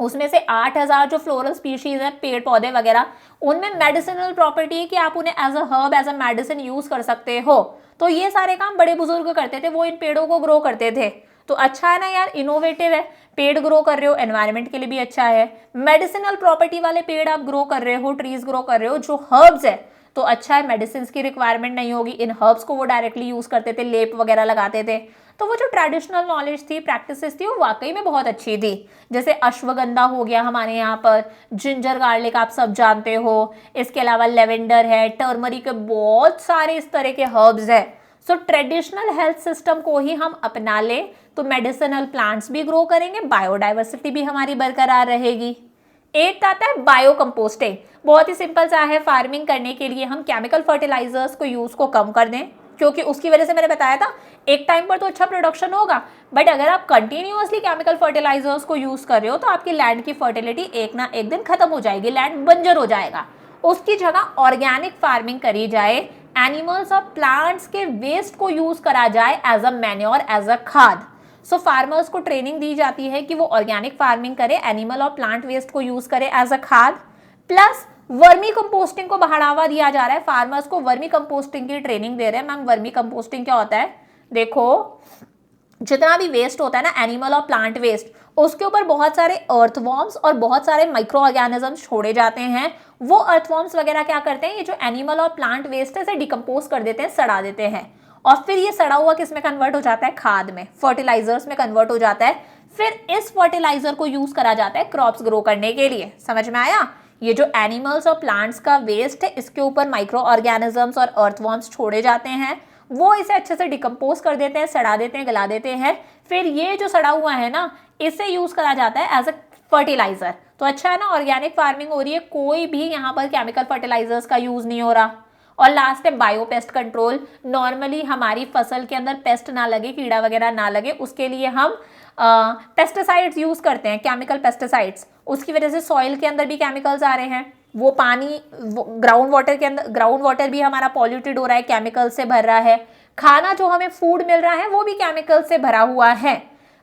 उसमें से 8,000 जो फ्लोरल स्पीशीज हैं पेड़ पौधे वगैरह, उनमें मेडिसिनल प्रॉपर्टी है कि आप उन्हें as a herb as a medicine use कर सकते हो। तो ये सारे काम बड़े बुजुर्ग करते थे, वो इन पेड़ों को ग्रो करते थे। तो अच्छा है ना यार, इनोवेटिव है, पेड़ ग्रो कर रहे हो, एनवायरनमेंट के लिए भी अच्छा है। मेडिसिनल प्रॉपर्टी वाले पेड़ आप ग्रो कर रहे हो, ट्रीज ग्रो कर रहे हो जो हर्ब्स है, तो अच्छा है, मेडिसिन की रिक्वायरमेंट नहीं होगी। इन हर्ब्स को वो डायरेक्टली यूज करते थे, लेप वगैरह लगाते थे। तो वो जो ट्रेडिशनल नॉलेज थी, प्रैक्टिसेस थी, वो वाकई में बहुत अच्छी थी। जैसे अश्वगंधा हो गया हमारे यहाँ पर, जिंजर गार्लिक आप सब जानते हो, इसके अलावा लेवेंडर है, टर्मरिक है, बहुत सारे इस तरह के हर्ब्स है। सो ट्रेडिशनल हेल्थ सिस्टम को ही हम अपना ले तो मेडिसिनल प्लांट्स भी ग्रो करेंगे, बायोडाइवर्सिटी भी हमारी बरकरार रहेगी। 8 आता है बायो कंपोस्टिंग। बहुत ही सिंपल सा है, फार्मिंग करने के लिए हम केमिकल फर्टिलाइजर्स को यूज को कम कर दें, क्योंकि उसकी वजह से मैंने बताया था एक टाइम पर तो अच्छा प्रोडक्शन होगा, बट अगर आप कंटिन्यूअसली केमिकल फर्टिलाइजर्स को यूज कर रहे हो तो आपकी लैंड की फर्टिलिटी एक ना एक दिन खत्म हो जाएगी, लैंड बंजर हो जाएगा। उसकी जगह ऑर्गेनिक फार्मिंग करी जाए, एनिमल्स और प्लांट्स के वेस्ट को यूज करा जाए as a manure, as a खाद। सो फार्मर्स को ट्रेनिंग दी जाती है कि वो ऑर्गेनिक फार्मिंग करे, एनिमल और प्लांट वेस्ट को यूज करे एज अ खाद। प्लस वर्मी कंपोस्टिंग को बढ़ावा दिया जा रहा है, फार्मर्स को वर्मी कंपोस्टिंग की ट्रेनिंग दे रहे हैं। मैम वर्मी कंपोस्टिंग क्या होता है? देखो, जितना भी वेस्ट होता है ना, एनिमल और प्लांट वेस्ट, उसके ऊपर बहुत सारे अर्थवॉर्म्स और बहुत सारे माइक्रो ऑर्गेनिजम्स छोड़े जाते हैं। वो अर्थवॉर्म्स वगैरह क्या करते हैं, ये जो एनिमल और प्लांट वेस्ट है इसे डिकम्पोज कर देते हैं, सड़ा देते हैं, और फिर ये सड़ा हुआ किस में कन्वर्ट हो जाता है? खाद में, फर्टिलाइजर्स में कन्वर्ट हो जाता है। फिर इस फर्टिलाइजर को यूज करा जाता है क्रॉप्स ग्रो करने के लिए। समझ में आया? ये जो एनिमल्स और प्लांट्स का वेस्ट है इसके ऊपर माइक्रो ऑर्गेनिजम्स और अर्थवॉर्म्स छोड़े जाते हैं, वो इसे अच्छे से डिकम्पोज कर देते हैं, सड़ा देते हैं, गला देते हैं। फिर ये जो सड़ा हुआ है ना, इसे यूज करा जाता है एज अ फर्टिलाइजर। तो अच्छा है ना, ऑर्गेनिक फार्मिंग हो रही है, कोई भी यहाँ पर केमिकल फर्टिलाइजर्स का यूज नहीं हो रहा। और लास्ट है बायो पेस्ट कंट्रोल। नॉर्मली हमारी फसल के अंदर पेस्ट ना लगे, कीड़ा वगैरह ना लगे, उसके लिए हम पेस्टिसाइड्स यूज करते हैं, केमिकल पेस्टिसाइड्स। उसकी वजह से सॉइल के अंदर भी केमिकल्स आ रहे हैं, वो पानी ग्राउंड वाटर के अंदर, ग्राउंड वाटर भी हमारा पॉल्यूटेड हो रहा है, केमिकल से भर रहा है। खाना जो हमें फूड मिल रहा है वो भी केमिकल से भरा हुआ है।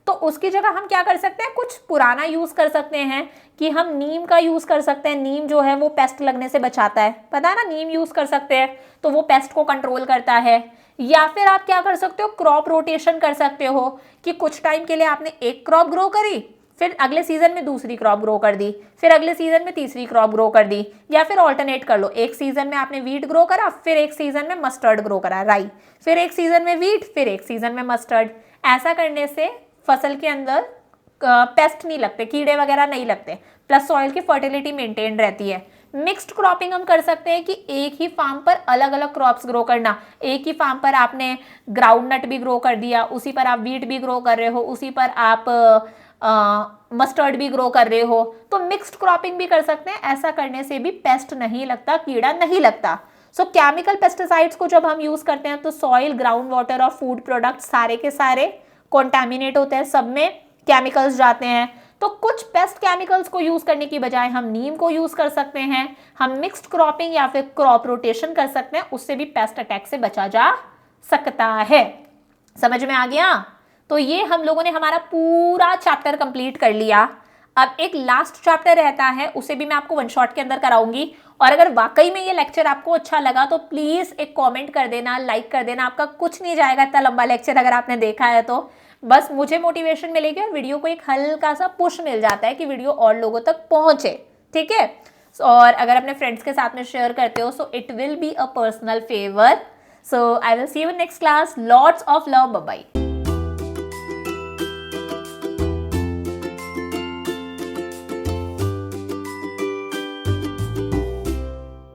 तो उसकी जगह हम क्या कर सकते हैं, कुछ पुराना यूज कर सकते हैं कि हम नीम का यूज कर सकते हैं। नीम जो है वो पेस्ट लगने से बचाता है, पता है ना, नीम यूज कर सकते हैं, तो वो पेस्ट को कंट्रोल करता है। या फिर आप क्या कर सकते हो, क्रॉप रोटेशन कर सकते हो कि कुछ टाइम के लिए आपने एक क्रॉप ग्रो करी, फिर अगले सीजन में दूसरी क्रॉप ग्रो कर दी, फिर अगले सीजन में तीसरी क्रॉप ग्रो कर दी। या फिर ऑल्टरनेट कर लो, एक सीजन में आपने वीट ग्रो करा, फिर एक सीजन में मस्टर्ड ग्रो करा, राई, फिर एक सीजन में वीट, फिर एक सीजन में मस्टर्ड। ऐसा करने से फसल के अंदर पेस्ट नहीं लगते, कीड़े वगैरह नहीं लगते, प्लस सॉइल की फर्टिलिटी मेंटेन रहती है। मिक्स्ड क्रॉपिंग हम कर सकते हैं कि एक ही फार्म पर अलग अलग क्रॉप्स ग्रो करना। एक ही फार्म पर आपने ग्राउंड नट भी ग्रो कर दिया, उसी पर आप वीट भी ग्रो कर रहे हो, उसी पर आप मस्टर्ड भी ग्रो कर रहे हो, तो मिक्स्ड क्रॉपिंग भी कर सकते हैं। ऐसा करने से भी पेस्ट नहीं लगता, कीड़ा नहीं लगता। सो केमिकल पेस्टिसाइड्स को जब हम यूज करते हैं तो सॉइल, ग्राउंड वाटर और फूड प्रोडक्ट सारे के सारे कॉन्टैमिनेट होते हैं, सब में केमिकल्स जाते हैं। तो कुछ पेस्ट केमिकल्स को यूज करने की बजाय हम नीम को यूज कर सकते हैं, हम मिक्स्ड क्रॉपिंग या फिर क्रॉप रोटेशन कर सकते हैं, उससे भी पेस्ट अटैक से बचा जा सकता है। समझ में आ गया? तो ये हम लोगों ने हमारा पूरा चैप्टर कंप्लीट कर लिया। अब एक लास्ट चैप्टर रहता है, उसे भी मैं आपको वन शॉट के अंदर कराऊंगी। और अगर वाकई में ये लेक्चर आपको अच्छा लगा तो प्लीज एक कमेंट कर देना, लाइक कर देना, आपका कुछ नहीं जाएगा इतना लंबा लेक्चर अगर आपने देखा है तो। बस मुझे मोटिवेशन मिलेगी और वीडियो को एक हल्का सा पुश मिल जाता है कि वीडियो और लोगों तक पहुंचे, ठीक है। और अगर अपने फ्रेंड्स के साथ में शेयर करते हो so it will be a personal favour. So I will see you in next class. Lots of love, bye bye.